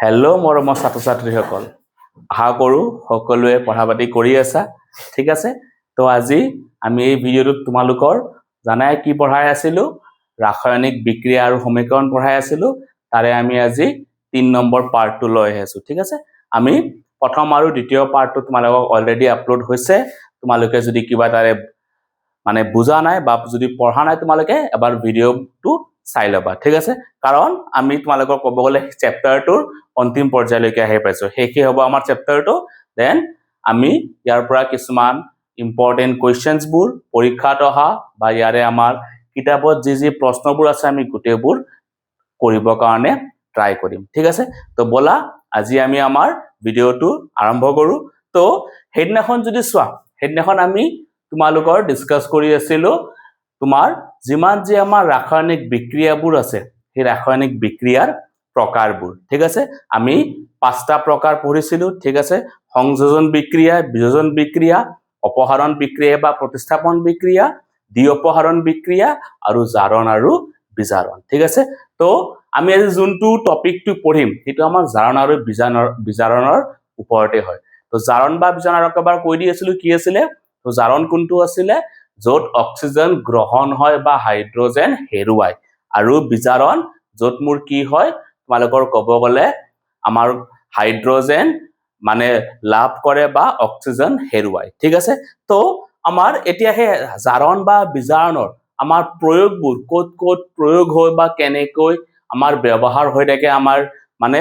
Hello' মৰমৰ ছাত্ৰ-ছাত্ৰীসকল, আশা কৰোঁ সকলোৱে পঢ়া পাতি কৰি আছা। ঠিক আছে, তো আজি আমি এই ভিডিঅ'টোত তোমালোকৰ জানাই কি পঢ়াই আছিলোঁ, ৰাসায়নিক বিক্ৰিয়া আৰু সমীকৰণ পঢ়াই আছিলোঁ। তাৰে আমি আজি 3 নম্বৰ পাৰ্টটো লৈ আহিছোঁ। ঠিক আছে, আমি প্ৰথম আৰু দ্বিতীয় পাৰ্টটো তোমালোকক অলৰেডি আপলোড হৈছে। তোমালোকে যদি কিবা তাৰে মানে বুজা নাই বা যদি পঢ়া নাই তোমালোকে এবাৰ ভিডিঅ'টো চাই ল'বা। ঠিক আছে, কাৰণ আমি তোমালোকক ক'ব গ'লে চেপ্টাৰটোৰ অন্তিম পৰ্যায়লৈকে আহি পাইছোঁ। শেষে হ'ব আমাৰ চেপ্টাৰটো। দেন আমি ইয়াৰ পৰা কিছুমান ইম্পৰ্টেণ্ট কুৱেশ্যনছবোৰ পৰীক্ষাত অহা বা ইয়াৰে আমাৰ কিতাপত যি প্ৰশ্নবোৰ আছে আমি গোটেইবোৰ কৰিবৰ কাৰণে ট্ৰাই কৰিম। ঠিক আছে, তো ব'লা আজি আমি আমাৰ ভিডিঅ'টো আৰম্ভ কৰোঁ। তো সেইদিনাখন যদি চোৱা, সেইদিনাখন আমি তোমালোকৰ ডিছকাছ কৰি আছিলোঁ তোমাৰ যিমান যি আমাৰ ৰাসায়নিক বিক্ৰিয়াবোৰ আছে সেই ৰাসায়নিক বিক্ৰিয়াৰ প্ৰকাৰবোৰ। ঠিক আছে, আমি 5টা প্ৰকাৰ পঢ়িছিলোঁ। ঠিক আছে, সংযোজন বিক্ৰিয়া, বিয়োজন বিক্ৰিয়া, অপসাৰণ বিক্ৰিয়া বা প্ৰতিস্থাপন বিক্ৰিয়া, দ্বি-অপসাৰণ বিক্ৰিয়া আৰু জাৰণ আৰু বিজাৰণ। ঠিক আছে, তো আমি আজি যোনটো টপিকটো পঢ়িম সেইটো আমাৰ জাৰণ আৰু বিজাৰণৰ ওপৰতে হয়। তো জাৰণ বা বিজাৰণ এবাৰ কৈ দি আছিলোঁ কি আছিলে। তো জাৰণ কোনটো আছিলে, য'ত অক্সিজেন গ্ৰহণ হয় বা হাইড্ৰজেন হেৰুৱায়, আৰু বিজাৰণ য'ত মোৰ কি হয় তোমালোকৰ ক'ব গ'লে আমাৰ হাইড্ৰজেন মানে লাভ কৰে বা অক্সিজেন হেৰুৱায়। ঠিক আছে, তো আমাৰ এতিয়া সেই জাৰণ বা বিজাৰণৰ আমাৰ প্ৰয়োগবোৰ ক'ত ক'ত প্ৰয়োগ হয় বা কেনেকৈ আমাৰ ব্যৱহাৰ হৈ থাকে আমাৰ মানে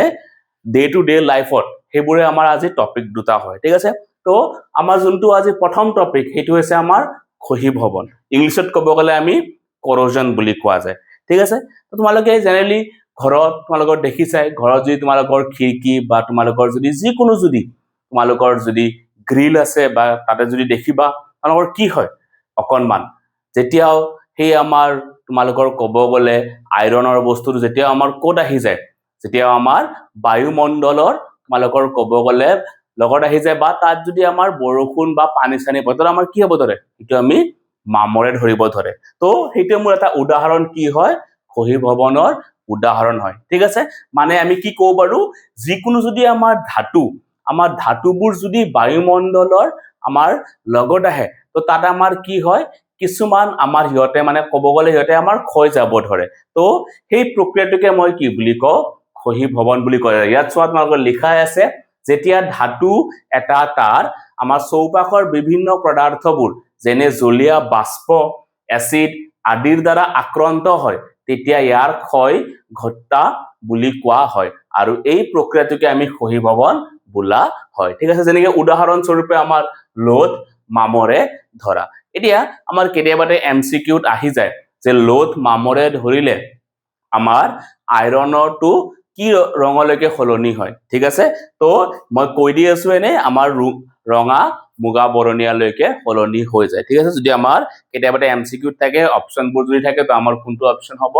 ডে টু ডে লাইফত, সেইবোৰে আমাৰ আজি টপিক দুটা হয়। ঠিক আছে, তো আমাৰ যোনটো আজি প্ৰথম টপিক সেইটো হৈছে আমাৰ ক্ষয়ীভৱন। ইংলিছত ক'ব গ'লে আমি কৰ'জন বুলি কোৱা যায়। ঠিক আছে, তো তোমালোকে জেনেৰেলি ঘৰত তোমালোকৰ দেখিছাই, ঘৰত যদি তোমালোকৰ খিৰিকী বা তোমালোকৰ যদি যিকোনো যদি তোমালোকৰ যদি গ্ৰিল আছে বা তাতে যদি দেখিবা তোমালোকৰ কি হয় অকণমান যেতিয়াও সেই আমাৰ তোমালোকৰ ক'ব গ'লে আইৰণৰ বস্তুটো যেতিয়াও আমাৰ ক'ত আহি যায়, যেতিয়াও আমাৰ বায়ুমণ্ডলৰ তোমালোকৰ ক'ব গ'লে লগত আহি যায় বা তাত যদি আমাৰ বৰষুণ বা পানী চানী পৰে আমাৰ কি হ'ব ধৰে, সেইটো আমি মামৰে ধৰিব ধৰে। তো সেইটো মোৰ এটা উদাহৰণ কি হয়, ক্ষয়ীভৱনৰ উদাহৰণ হয়। ঠিক আছে, মানে আমি কি ক'ব পাৰো, যিকোনো যদি আমাৰ ধাতুবোৰ যদি বায়ুমণ্ডলৰ আমাৰ লগত আহে তো তাত আমাৰ কি হয়, কিছুমান আমাৰ সিহঁতে মানে ক'ব গ'লে সিহঁতে আমাৰ ক্ষয় যাব ধৰে। তো সেই প্ৰক্ৰিয়াটোকে মই কি বুলি কওঁ, ক্ষয়ীভৱন বুলি কয়। ইয়াত চোৱা তোমালোকৰ লিখাই আছে, যেতিয়া ধাতু এটা তাৰ আমাৰ চৌপাশৰ বিভিন্ন পদাৰ্থবোৰ যেনে জলীয় বাষ্প, এচিড আদিৰ দ্বাৰা আক্ৰান্ত হয় তেতিয়া ইয়াৰ ক্ষয় ঘটা বুলি কোৱা হয়, আৰু এই প্ৰক্ৰিয়াটোকে আমি ক্ষয়ীভৱন বোলা হয়। ঠিক আছে, যেনেকৈ উদাহৰণ স্বৰূপে আমাৰ লোড মামৰে ধৰা। এতিয়া আমাৰ কেতিয়াবাতে MCQত আহি যায় যে লোড মামৰে ধৰিলে আমাৰ আইৰণৰটো কি ৰঙলৈকে সলনি হয়। ঠিক আছে, তো মই কৈ দি আছো এনে আমাৰ ৰঙা মুগা বৰণীয়ালৈকে সলনি হৈ যায়। ঠিক আছে, যদি আমাৰ কেতিয়াবাতে MCQত থাকে অপশ্যনবোৰ যদি থাকে তো আমাৰ কোনটো অপশ্যন হ'ব,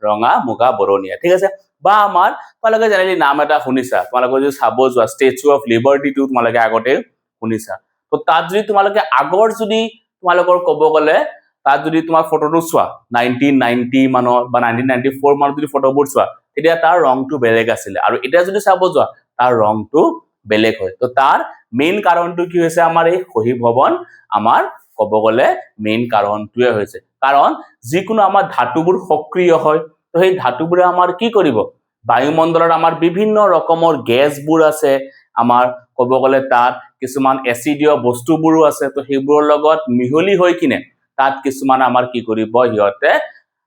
ৰঙা মুগা বৰণীয়া। ঠিক আছে, বা আমাৰ তোমালোকে জেনেৰেলি নাম এটা শুনিছা, তোমালোকে যদি চাব যোৱা ষ্টেচু অফ লিবাৰ্টিটো তোমালোকে আগতে শুনিছা। তো তাত যদি তোমালোকে আগৰ যদি তোমালোকৰ ক'ব গ'লে তাত যদি তোমাৰ ফটোটো চোৱা 1990 মানৰ বা 1994 মানত যদি ফটোবোৰ চোৱা তেতিয়া তাৰ ৰংটো বেলেগ আছিলে, আৰু এতিয়া যদি চাব যোৱা তাৰ ৰংটো বেলেগ হয়। তো তাৰ মেইন কাৰণটো কি হৈছে, আমাৰ এই ক্ষয়ীভৱন আমাৰ ক'ব গ'লে মেইন কাৰণটোৱে হৈছে, কাৰণ যিকোনো আমাৰ ধাতুবোৰ সক্ৰিয় হয় তো সেই ধাতুবোৰে আমাৰ কি কৰিব, বায়ুমণ্ডলত আমাৰ বিভিন্ন ৰকমৰ গেছবোৰ আছে, আমাৰ ক'ব গ'লে তাত কিছুমান এচিডীয় বস্তুবোৰো আছে, তো সেইবোৰৰ লগত মিহলি হৈ কিনে তাত কিছুমান আমাৰ কি কৰিব, সিহঁতে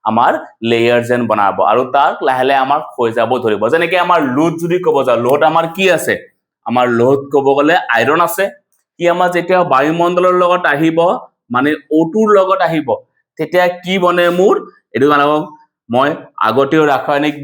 আমাৰ লেয়াৰ যেন বনাব আৰু তাক লাহে লাহে আমাৰ হৈ যাব ধৰিব। যেনেকে আমাৰ লোড যদি ক'ব যাওঁ, লোড আমাৰ কি আছে, আমাৰ লোড ক'ব গ'লে আইৰণ আছে। কি আমাৰ যেতিয়া বায়ুমণ্ডলৰ লগত আহিব মানে O2ৰ লগত আহিব তেতিয়া কি বনে মোৰ, এইটো মানুহক মই আগতেও ৰাসায়নিক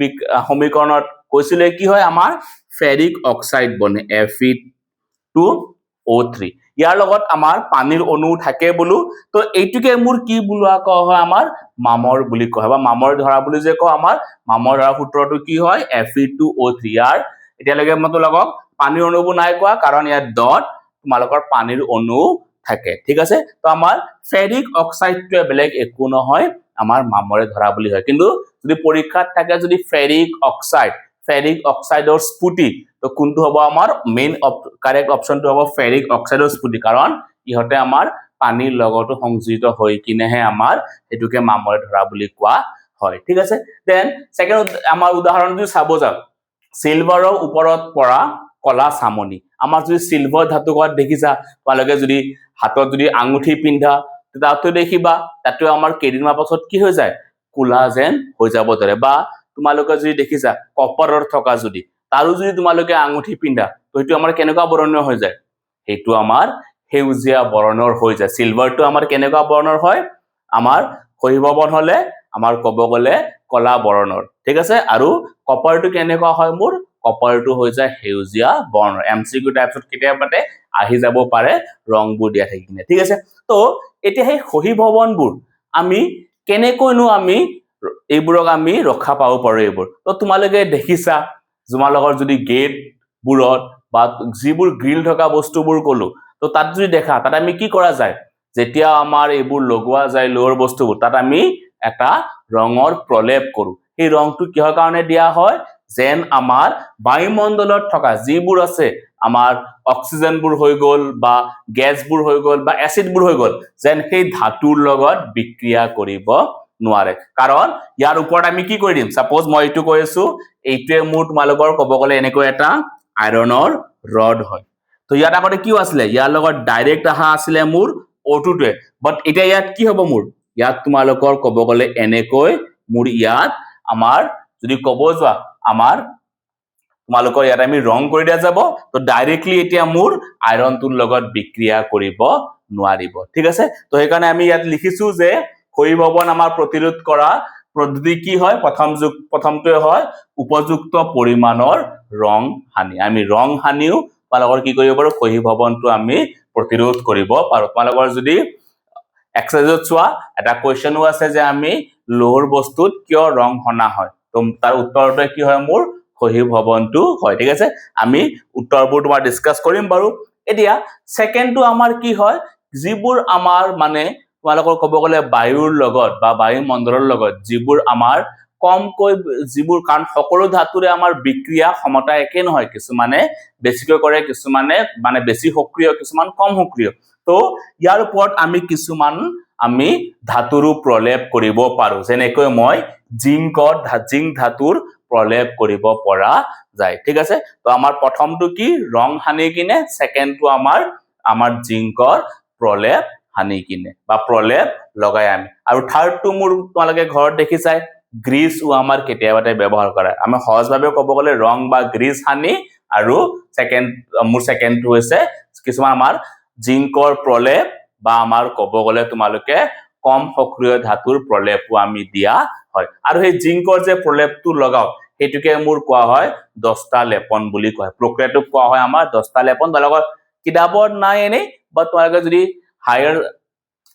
সমীকৰণত কৈছিলে কি হয়, আমাৰ ফেৰিক অক্সাইড বনে Fe2O3। ইয়াৰ লগত আমাৰ পানীৰ অণু থাকে বোলো, তো এইটোকে মোৰ কি বোলোৱা কোৱা হয়, আমাৰ মামৰ বুলি কোৱা হয় বা মামৰ ধৰা বুলি যে কওঁ, আমাৰ মামৰ ধৰা সূত্ৰটো কি হয়, Fe2O3। ইয়াৰ এতিয়ালৈকে মই তোমালোকক পানীৰ অণুবোৰ নাই কোৱা, কাৰণ ইয়াত ডট তোমালোকৰ পানীৰ অণু থাকে। ঠিক আছে, তো আমাৰ ফেৰিক অক্সাইডটোৱে বেলেগ একো নহয়, আমাৰ মামৰে ধৰা বুলি হয়। কিন্তু যদি পৰীক্ষাত থাকে যদি ফেৰিক অক্সাইড, ফেৰিক অক্সাইডৰ স্ফুটি তো কোনটো হ'ব আমাৰ মেইন কাৰেক্ট অপশনটো হ'ব ফেৰিক অক্সাইডৰ স্ফুটি কাৰণ ইহতে আমাৰ পানীৰ লগতো সংযোজিত হৈ কিনেহে আমাৰ এটুকে মামৰে ধৰা বুলি কোৱা হয় ঠিক আছে দেন সেকেন্ড আমাৰ উদাহৰণটো চাব যাওক সিলভাৰৰ ওপৰত পৰা কলা সামনি আমাৰ যদি সিলভাৰ ধাতু কত দেখিছা তোমালোকে যদি হাতত যদি আঙুঠি পিন্ধা তাতো দেখিবা তাতো আমাৰ কেদিনমাৰ পাছত কি হৈ যায় কুলা যেন হৈ যাব ধৰে বা তোমালোকে যদি দেখিছা কপাৰৰ থকা যদি তাৰো যদি তোমালোকে আঙুঠি পিন্ধা তো এটো আমাৰ কেনেকুৱা বৰণৰ হৈ যায় এটো আমাৰ হেউজিয়া বৰণৰ হৈ যায় সিলভাৰটো আমাৰ কেনেকুৱা বৰণৰ হয় আমাৰ খহিববন হলে আমাৰ কব গলে কলা বৰণৰ ঠিক আছে আৰু কপাৰটো কেনেকুৱা হয় মোৰ কপাৰটো হৈ যায় হেউজিয়া বৰ্ণ এমসিকিউ টাইপত কেতিয়াবাতে আহি যাব পাৰে ৰংবোৰ দিয়া থাকিনে ঠিক আছে তো এতিয়া সেই খহিববনবোৰ আমি কেনেকৈনো আমি এইবোৰক আমি ৰক্ষা পাব পাৰো এইবোৰ তো তোমালোকে দেখিছা তোমালোকৰ যদি গেট বুৰত বা যিবোৰ গ্ৰিল থকা বস্তুবোৰ কলো তো তাত যদি দেখা তাত আমি কি কৰা যায় যেতিয়া আমাৰ এইবোৰ লগোৱা যায় লোৰ বস্তুবোৰ তাত আমি এটা ৰঙৰ প্ৰলেপ কৰো এই ৰংটো কিহৰ কাৰণে দিয়া হয় যেন আমাৰ বায়ুমণ্ডলত থকা যিবোৰ আছে আমাৰ অক্সিজেনবোৰ হৈ গল বা গ্যাসবোৰ হৈ গল বা এসিডবোৰ হৈ গল যেন সেই ধাতুৰ লগত বিক্ৰিয়া কৰিব নোৱাৰে কাৰণ ইয়াৰ ওপৰত আমি কি কৰি দিম সাপোজ মই এটো কৈছো এইটোৱে মোৰ তোমালোকৰ কব গলে এনেকৈ এটা আইৰনৰ ৰড হয় তো ইয়াত আগতে কি আছিলে ইয়াৰ লগত ডাইৰেক্ট আহা আছিলে মোৰ O2 টোৱে বাট এতিয়া ইয়াত কি হ'ব মোৰ ইয়াত তোমালোকৰ কব গলে এনেকৈ মোৰ ইয়াত আমাৰ যদি কব যোৱা আমাৰ তোমালোকৰ ইয়াত আমি ৰং কৰি দিয়া যাব তো ডাইৰেক্টলি এতিয়া মোৰ আইৰণটোৰ লগত বিক্ৰিয়া কৰিব নোৱাৰিব ঠিক আছে তো সেই কাৰণে আমি ইয়াত লিখিছো যে খহিববন আমাৰ প্ৰতিৰোধ কৰা পদ্ধতি কি হয় প্ৰথমটোৱে হয় উপযুক্ত পৰিমাণৰ ৰং হানি আমি ৰং হানিও তোমালোকৰ কি কৰিব পাৰো খহিববনটো আমি প্ৰতিৰোধ কৰিব পাৰো তোমালোকৰ যদি এক্সাৰসাইজত চোৱা এটা কোৱেশ্চনো আছে যে আমি লোহৰ বস্তুত কিয় ৰং হনা হয় তো তাৰ উত্তৰটো কি হয় মোৰ খহিববনটো হয় ঠিক আছে আমি উত্তৰবোৰ তোমাৰ ডিসকাস কৰিম বাৰু এতিয়া সেকেন্ডটো আমাৰ কি হয় যিবোৰ আমাৰ মানে তোমালোকৰ কব গলে বায়ুৰ লগত বা বায়ুমণ্ডলৰ লগত যিবোৰ আমাৰ কমকৈ যিবোৰ কান সকলো ধাতুৰে আমাৰ বিক্ৰিয়া ক্ষমতা একে নহয় কিছুমানে বেছিকৈ কৰে কিছুমানে মানে বেছি সক্ৰিয় কিছুমান কম সক্ৰিয় তো ইয়াৰ ওপৰত আমি কিছুমান আমি ধাতুৰো প্ৰলেপ কৰিব পাৰো যেনেকৈ মই জিংক ধাতুৰ প্ৰলেপ কৰিব পৰা যায় ঠিক আছে তো আমাৰ প্ৰথমটো কি ৰং হানি কিনে সেকেন্ডটো আমাৰ জিংকৰ প্ৰলেপ হানি কিনে বা প্ৰলেপ লগাই আমি আৰু থাৰ্ডটো মোৰ তোমালোকে ঘৰত দেখিছাই গ্ৰীসও আমাৰ কেতিয়াবাতে ব্যৱহাৰ কৰা আমি সহজভাৱে ক'ব গলে ৰং বা গ্ৰীস হানি আৰু সেকেন্ডটো হৈছে কিছুমান আমাৰ জিংকৰ প্ৰলেপ বা আমাৰ ক'ব গলে তোমালোকে কম সক্ৰিয় ধাতুৰ প্ৰলেপও আমি দিয়া হয় আৰু সেই জিংকৰ যে প্ৰলেপটো লগাও হেতুকে মোৰ কোৱা হয় 10টা লেপন বুলি কয় প্ৰক্ৰিয়াটোক কোৱা হয় আমাৰ 10টা লেপন তোমালোকৰ কিতাপত নাই এনে বাট তোমালোকে যদি হায়াৰ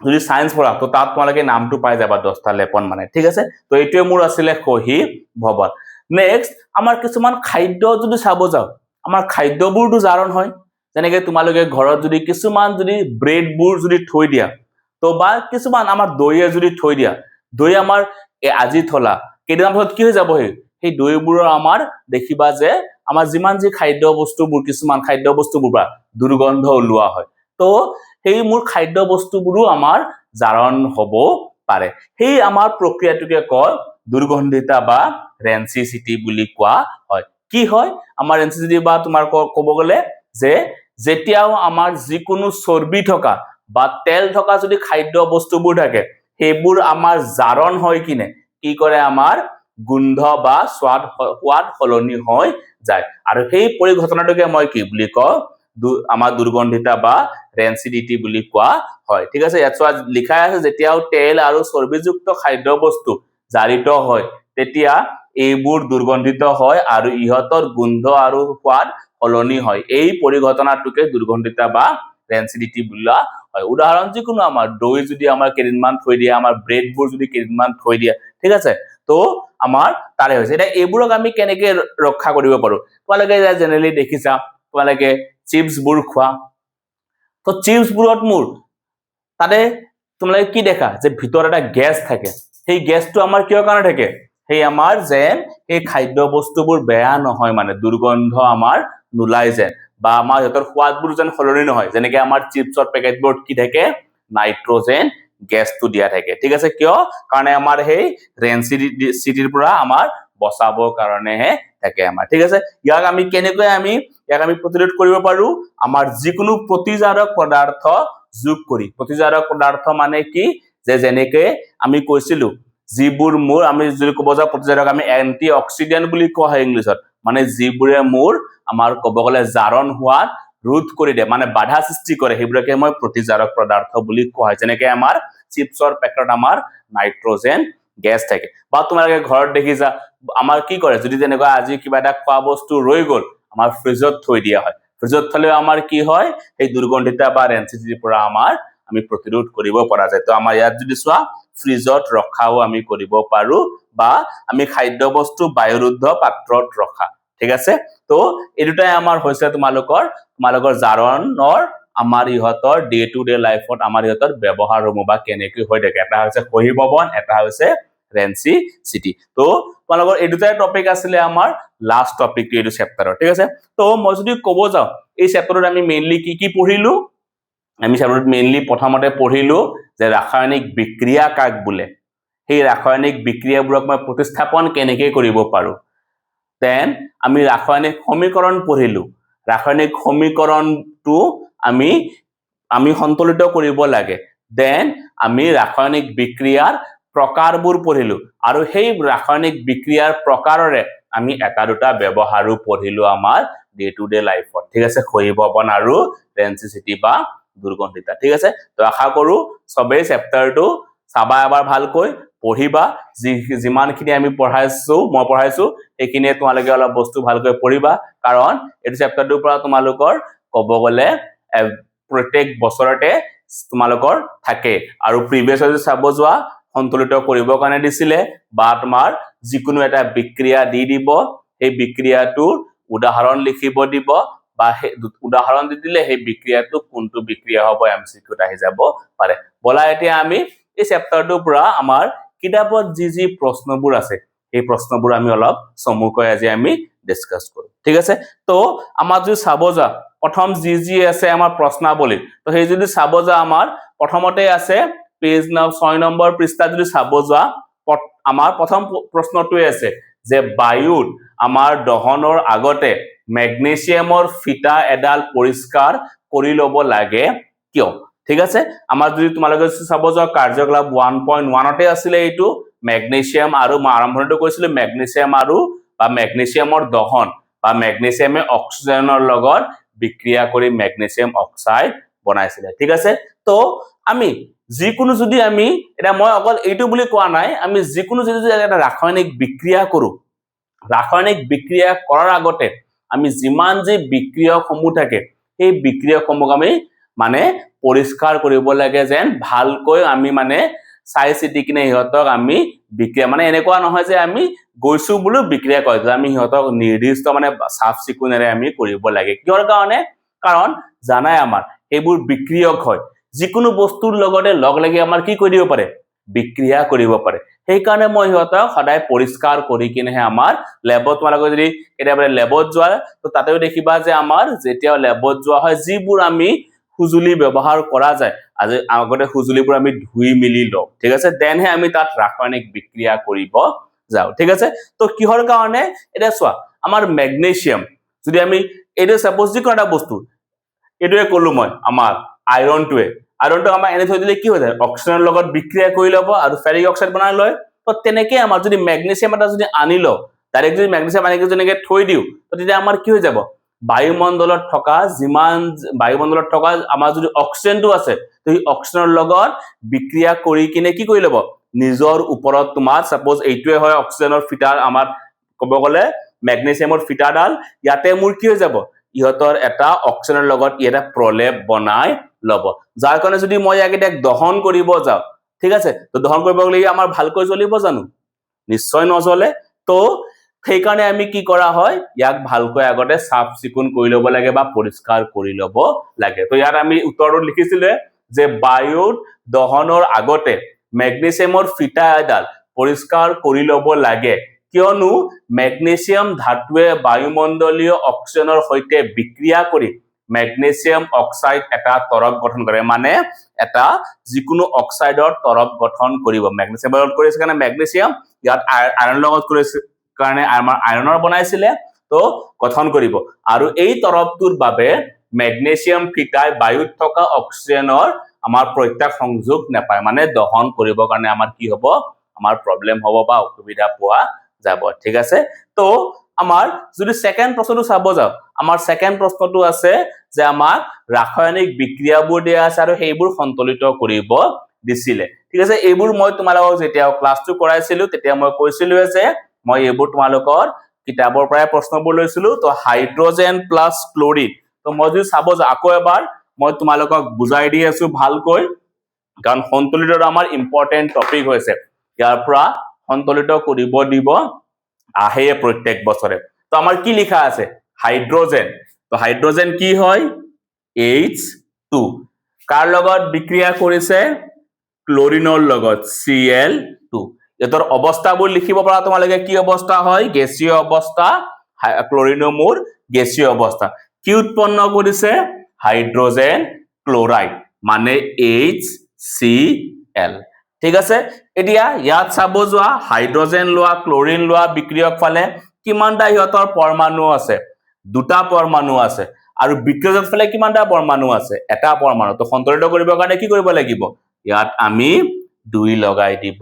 যদি সায়েন্স পঢ়া তো তাত তোমালোকে নামটো পাই যাবা 10টা লেপন মানে ঠিক আছে তো এইটোৱে মোৰ আছিলে খহিববন নেক্সট আমাৰ কিছুমান খাদ্য যদি চাব যাও আমাৰ খাদ্যবোৰটো জাৰণ হয় যেনেকৈ তোমালোকে ঘৰত যদি কিছুমান যদি ব্ৰেডবোৰ যদি থৈ দিয়া তো বা কিছুমান আমাৰ দৈয়ে যদি থৈ দিয়া দৈ আমাৰ আজি থলা কেইদিনমান পাছত কি হৈ যাব সেই দৈবোৰৰ আমাৰ দেখিবা যে আমাৰ যিমান যি খাদ্য বস্তুবোৰ কিছুমান খাদ্য বস্তুবোৰ বা দুৰ্গন্ধ ওলোৱা হয় তো সেই মোৰ খাদ্য বস্তুবোৰো আমাৰ জাৰণ হ'ব পাৰে সেই আমাৰ প্ৰক্ৰিয়াটোকে কয় দুৰ্গন্ধিতা বা ৰেনচিচিটি বুলি কোৱা হয় কি হয় আমাৰ ৰেনচিচিটি বা তোমাৰ ক'ব গলে যে যেতিয়াও আমাৰ যিকোনো চৰ্বি থকা বা তেল থকা যদি খাদ্য বস্তুবোৰ থাকে সেইবোৰ আমাৰ জাৰণ হয় কিনে কি কৰে আমাৰ গোন্ধ বা সোৱাদ সলনি হৈ যায় আৰু সেই পৰিঘটনাটোকে মই কি বুলি কওঁ আমাৰ দুৰ্গন্ধিতা বা ৰেনচিডিটি বুলি কোৱা হয় ঠিক আছে ইয়াত চোৱা লিখা আছে যেতিয়াও তেল আৰু চৰ্বিযুক্ত খাদ্য বস্তু জাৰিত হয় তেতিয়া এইবোৰ দুৰ্গন্ধিত হয় আৰু ইহতৰ গোন্ধ আৰু সোৱাদ সলনি হয় এই পৰিঘটনাটোকে দুৰ্গন্ধিতা বা ৰেনচিডিটি বোলা হয় উদাহৰণ যিকোনো আমাৰ দৈ যদি আমাৰ কেদিনমান থৈ দিয়া আমাৰ ব্ৰেডবোৰ যদি কেদিনমান থৈ দিয়া ঠিক আছে তো আমাৰ তাৰে হৈছে এটা এইবোৰক আমি কেনেকৈ ৰক্ষা কৰিব পাৰো তোমালোকে জেনেৰেলি দেখিছা তোমালোকে চিপছবোৰ খোৱা তো চিপছবোৰত মোৰ তাতে তোমালোকে কি দেখা যে ভিতৰত এটা গ্যাস থাকে সেই গ্যাসটো আমাৰ কিয় কাৰণে থাকে সেই আমাৰ যেন এই খাদ্য বস্তুবোৰ বেয়া নহয় মানে দুৰ্গন্ধ আমাৰ নোলাই যেন বা আমাৰ ইহঁতৰ সোৱাদবোৰ যেন সলনি নহয় যেনেকে আমাৰ চিপছৰ পেকেটবোৰত কি থাকে নাইট্ৰজেন গেছটো দিয়া থাকে ঠিক আছে কিয় কাৰণ আমাৰ সেই ৰেনচিটিৰ পৰা আমাৰ বচাবৰ কাৰণেহে থাকে আমাৰ ঠিক আছে ইয়াক আমি কেনেকৈ আমি প্ৰতিৰোধ কৰিব পাৰো আমাৰ যিকোনো প্ৰতিজাৰক পদাৰ্থ যোগ কৰি প্ৰতিজাৰক পদাৰ্থ মানে কি যে যেনেকৈ আমি কৈছিলো যিবোৰ মোৰ আমি যদি ক'ব যাওঁ প্ৰতিজাৰক আমি এন্টি অক্সিডেন্ট বুলি কোৱা হয় ইংলিছত মানে যিবোৰে মোৰ আমাৰ ক'ব গ'লে জাৰণ হোৱাত ৰোধ কৰি দিয়ে মানে বাধা সৃষ্টি কৰে সেইবোৰকে মই প্ৰতিজাৰক পদাৰ্থ বুলি কোৱা হয় যেনেকৈ আমাৰ চিপছৰ পেকেটত আমাৰ নাইট্ৰজেন গেছ থাকে বা তোমালোকে ঘৰত দেখিছা আমাৰ কি কৰে যদি তেনেকুৱা আজি কিবা এটা খোৱা বস্তু ৰৈ গ'ল আমাৰ ফ্ৰিজত থৈ দিয়া হয় ফ্ৰিজত থলে আমাৰ কি হয় এই দুৰ্গন্ধিতা বা ৰেনচিটিৰ পৰা আমাৰ আমি প্ৰতিৰোধ কৰিব পৰা যায় তো আমাৰ ইয়াত যদি চোৱা ফ্ৰিজত ৰখাও আমি কৰিব পাৰো বা আমি খাদ্য বস্তু বায়ুৰুদ্ধ পাত্ৰত ৰখা ঠিক আছে তো এই দুটাই আমাৰ হৈছে তোমালোকৰ জাৰণৰ আমাৰ ইহঁতৰ ডে টু ডে লাইফত আমাৰ ইহঁতৰ ব্যৱহাৰ সমূহ বা কেনেকৈ হৈ থাকে এটা হৈছে সহিবৱন এটা হৈছে ৰেনচিটি তো তোমালোকৰ এই দুটাই টপিক আছিলে আমাৰ লাষ্ট টপিক এইটো চেপ্টাৰৰ ঠিক আছে তো মই যদি ক'ব যাওঁ এই চেপ্টাৰত আমি মেইনলি কি পঢ়িলো আমি চেপ্টাৰত মেইনলি প্ৰথমতে পঢ়িলো যে ৰাসায়নিক বিক্ৰিয়া কাক বোলে সেই ৰাসায়নিক বিক্ৰিয়াবোৰক মই প্ৰতিস্থাপন কেনেকৈ কৰিব পাৰো দেন আমি ৰাসায়নিক সমীকৰণ পঢ়িলো ৰাসায়নিক সমীকৰণটো আমি সন্তুলিত কৰিব লাগে দেন আমি ৰাসায়নিক বিক্ৰিয়াৰ প্ৰকাৰবোৰ পঢ়িলো আৰু সেই ৰাসায়নিক বিক্ৰিয়াৰ প্ৰকাৰৰে আমি এটা দুটা ব্যৱহাৰো পঢ়িলো আমাৰ ডে টু ডে লাইফত ঠিক আছে সহিবৱন আৰু ৰেনচিটি বা দুৰ্গন্ধিতা ঠিক আছে তো আশা কৰো সবেই চেপ্টাৰটো চাবা এবাৰ ভালকৈ পঢ়িবা যিমানখিনি আমি মই পঢ়াইছো এইখিনিয়ে তোমালোকে অলপ বস্তু ভালকৈ পঢ়িবা কাৰণ এই চেপ্টাৰটোৰ পৰা তোমালোকৰ ক'ব গ'লে প্ৰত্যেক বছৰতে তোমালোকৰ থাকে আৰু প্ৰিভিয়াছ যদি চাব যোৱা সন্তুলিত কৰিবৰ কাৰণে দিছিলে বা তোমাৰ যিকোনো এটা বিক্ৰিয়া দি দিব এই বিক্ৰিয়াটোৰ উদাহৰণ লিখিব দিব বা উদাহৰণ দি দিলে সেই বিক্ৰিয়াটো কোনটো বিক্ৰিয়া হ'ব এমসিকিউত আহি যাব পাৰে বলা এতিয়া আমি এই চেপ্টাৰটোৰ পৰা আমাৰ কিতাপত যি প্ৰশ্নবোৰ আছে এই প্ৰশ্নবোৰ আমি অলপ চমুকৈ আজি আমি ডিসকাস কৰো ঠিক আছে তো আমাৰ যদি চাব যা প্ৰথম যি আছে আমাৰ প্ৰশ্নাৱলী তো সেই যদি চাব যা আমাৰ প্ৰথমতে আছে পেজ 6 নম্বৰ পৃষ্ঠা যদি চাব যা আমাৰ প্ৰথম প্ৰশ্নটোৱে আছে যে বায়ুত আমাৰ দহনৰ আগতে মেগনেছিয়ামৰ ফিটা এডাল পৰিষ্কাৰ কৰি ল'ব লাগে কিয় ঠিক আছে আমাৰ যদি তোমালোকে চাব যা কাৰ্যকলাপ 1.1 তে আছিল এইটো মেগনেছিয়াম আৰু আৰম্ভণিটো কৈছিল মেগনেছিয়াম আৰু বা মেগনেছিয়ামৰ দহন বা মেগনেছিয়ামে অক্সিজেনৰ লগত বিক্ৰিয়া কৰি মেগনেছিয়াম অক্সাইড বনাইছিল ঠিক আছে তো আমি যিকোনো যদি আমি এটা মই অকল এইটো বুলি কোৱা নাই আমি যিকোনো যদি এটা ৰাসায়নিক বিক্ৰিয়া কৰো ৰাসায়নিক বিক্ৰিয়া কৰাৰ আগতে আমি যিমান যে বিক্ৰিয়কসমূহ থাকে এই বিক্ৰিয়কসমূহ আমি মানে পৰিষ্কাৰ কৰিব লাগে যেন ভালকৈ আমি মানে চাই চিতি কিনে ইহঁতক আমি বিক্ৰিয়া মানে এনেকুৱা নহয় যে আমি গৈছো বুলো বিক্ৰিয়া কৰে আমি ইহঁতক নিৰ্দিষ্ট মানে সাফ চিকুণেৰে আমি কৰিব লাগে কিহৰ কাৰণে কাৰণ জানাই আমাৰ এইবোৰ বিক্ৰিয়ক হয় যিকোনো বস্তুৰ লগতে লগ লাগি আমাৰ কি কৰি দিব পাৰে বিক্ৰিয়া কৰিব পাৰে সেই কাৰণে মই ইহঁতক সদায় পৰিষ্কাৰ কৰি কিনেহে আমাৰ ল্যাবত তোমালোকে যদি কেতিয়াবা ল্যাবত যোৱা তো তাতেও দেখিবা যে আমাৰ যেতিয়া ল্যাবত যোৱা হয় যিবোৰ আমি খুজুলি ব্যৱহাৰ কৰা যায় আজি আগতে খুজুলিবোৰ আমি ধুই মিলি লওঁ ঠিক আছে দেনহে আমি তাত ৰাসায়নিক বিক্ৰিয়া কৰিব যাও ঠিক আছে তো কিহৰ কাৰণে এটা চোৱা আমাৰ মেগনেছিয়াম যদি আমি এটা সাপোজ যি কোনটা বস্তু এটোৱে কলো মই আমাৰ আইৰণটো আমাৰ এনে থৈ দিলে কি হৈ যায় অক্সিজেনৰ লগত বিক্ৰিয়া কৰি ল'ব আৰু ফেৰিক অক্সাইড বনাই লয় তো তেনেকৈ আমাৰ যদি মেগনেছিয়াম এটা যদি আনি লও ডাইৰেক্ট যদি মেগনেছিয়াম আনি যেনেকৈ থৈ দিও তো তেতিয়া আমাৰ কি হৈ যাব বায়ুমণ্ডলত থকা আমাৰ যদি অক্সিজেনটো আছে তো এই অক্সিজেনৰ লগত বিক্ৰিয়া কৰি কিনে কি কৰি ল'ব নিজৰ ওপৰত তোমাৰ সাপোজ এইটোৱে হয় অক্সিজেনৰ ফিটাৰ আমাৰ ক'ব গ'লে মেগনেছিয়ামৰ ফিটাডাল ইয়াতে মোৰ কি হৈ যাব ইহঁতৰ এটা অক্সিজেনৰ লগত এটা প্ৰলেপ বনাই লব যাৰ কাৰণে যদি মই ইয়াক দহন কৰিব যাও ঠিক আছে তো দহন কৰিব গ'লে আমাৰ ভালকৈ জ্বলিব জানো নিশ্চয় নজ্বলে তো সেই কাৰণে আমি কি কৰা হয় ইয়াক ভালকৈ আগতে সাফ চিকুণ কৰি ল'ব লাগে বা পৰিষ্কাৰ কৰি ল'ব লাগে তো ইয়াত আমি উত্তৰটো লিখিছিলে যে বায়ুত দহনৰ আগতে মেগনেছিয়ামৰ ফিটা এডাল পৰিষ্কাৰ কৰি ল'ব লাগে কিয়নো মেগনেছিয়াম ধাতুৱে বায়ুমণ্ডলীয় অক্সিজেনৰ সৈতে বিক্ৰিয়া কৰি মেগনেছিয়াম অক্সাইড এটা তৰল গঠন কৰে মানে এটা যিকোনো অক্সাইডৰ তৰল গঠন কৰিব মেগনেছিয়াম লগত কৰিছে কাৰণে মেগনেছিয়াম ইয়াত আয়ৰন লগত কৰিছে কাৰণে আমাৰ আয়ৰনৰ বনাইছিলে তো গঠন কৰিব আৰু এই তৰলটোৰ বাবে মেগনেছিয়াম ফিটাই বায়ুত থকা অক্সিজেনৰ আমাৰ প্ৰত্যক্ষ সংযোগ নাপায় মানে দহন কৰিব কাৰণে আমাৰ কি হ'ব আমাৰ প্ৰবলেম হ'ব বা অসুবিধা পোৱা যাব ঠিক আছে তো আমাৰ যদি সেকেন্ড প্ৰশ্নটো চাব যাও আমাৰ সেকেন্ড প্ৰশ্নটো আছে যে আমাক ৰাসায়নিক বিক্ৰিয়াবোৰ দিয়া আছে আৰু সেইবোৰ সন্তুলিত কৰিব দিছিলে ঠিক আছে এইবোৰ মই তোমালোকক যেতিয়া ক্লাছটো কৰাইছিলো তেতিয়া মই কৈছিলো যে মই এইবোৰ তোমালোকৰ কিতাপৰ পৰাই প্ৰশ্নবোৰ লৈছিলো তো হাইড্ৰোজেন প্লাস ক্লোৰিন তো মই যদি চাব যাও আকৌ এবাৰ মই তোমালোকক বুজাই দি আছো ভালকৈ কাৰণ সন্তুলিতৰ আমাৰ ইম্পৰ্টেন্ট টপিক হৈছে ইয়াৰ পৰা সন্তুলিত কৰিব দিব আহে প্ৰত্যেক বছৰে তো আমাৰ কি লিখা আছে হাইড্ৰোজেন তো হাইড্ৰোজেন কি হয় H2 কাৰ লগত বিক্ৰিয়া কৰিছে ক্লোৰিনৰ লগত Cl2 এতৰ অৱস্থাবোৰ লিখিব পৰা তোমালোকে কি অৱস্থা হয় গেছীয় অৱস্থা ক্লোৰিনমোৰ গেছীয় অৱস্থা কি উৎপন্ন কৰিছে হাইড্ৰোজেন ক্লোৰাইড মানে HCl ঠিক আছে এতিয়া ইয়াত চাব যোৱা হাইড্ৰোজেন লোৱা ক্লোৰিন লোৱা বিক্ৰিয়ক ফালে কিমানটা ইহতৰ পৰমাণু আছে দুটা পৰমাণু আছে আৰু বিক্ৰিয়ক ফালে কিমানটা পৰমাণু আছে এটা পৰমাণু তো সন্তুলিত কৰিবৰ কাৰণে কি কৰিব লাগিব ইয়াত আমি 2 লগাই দিব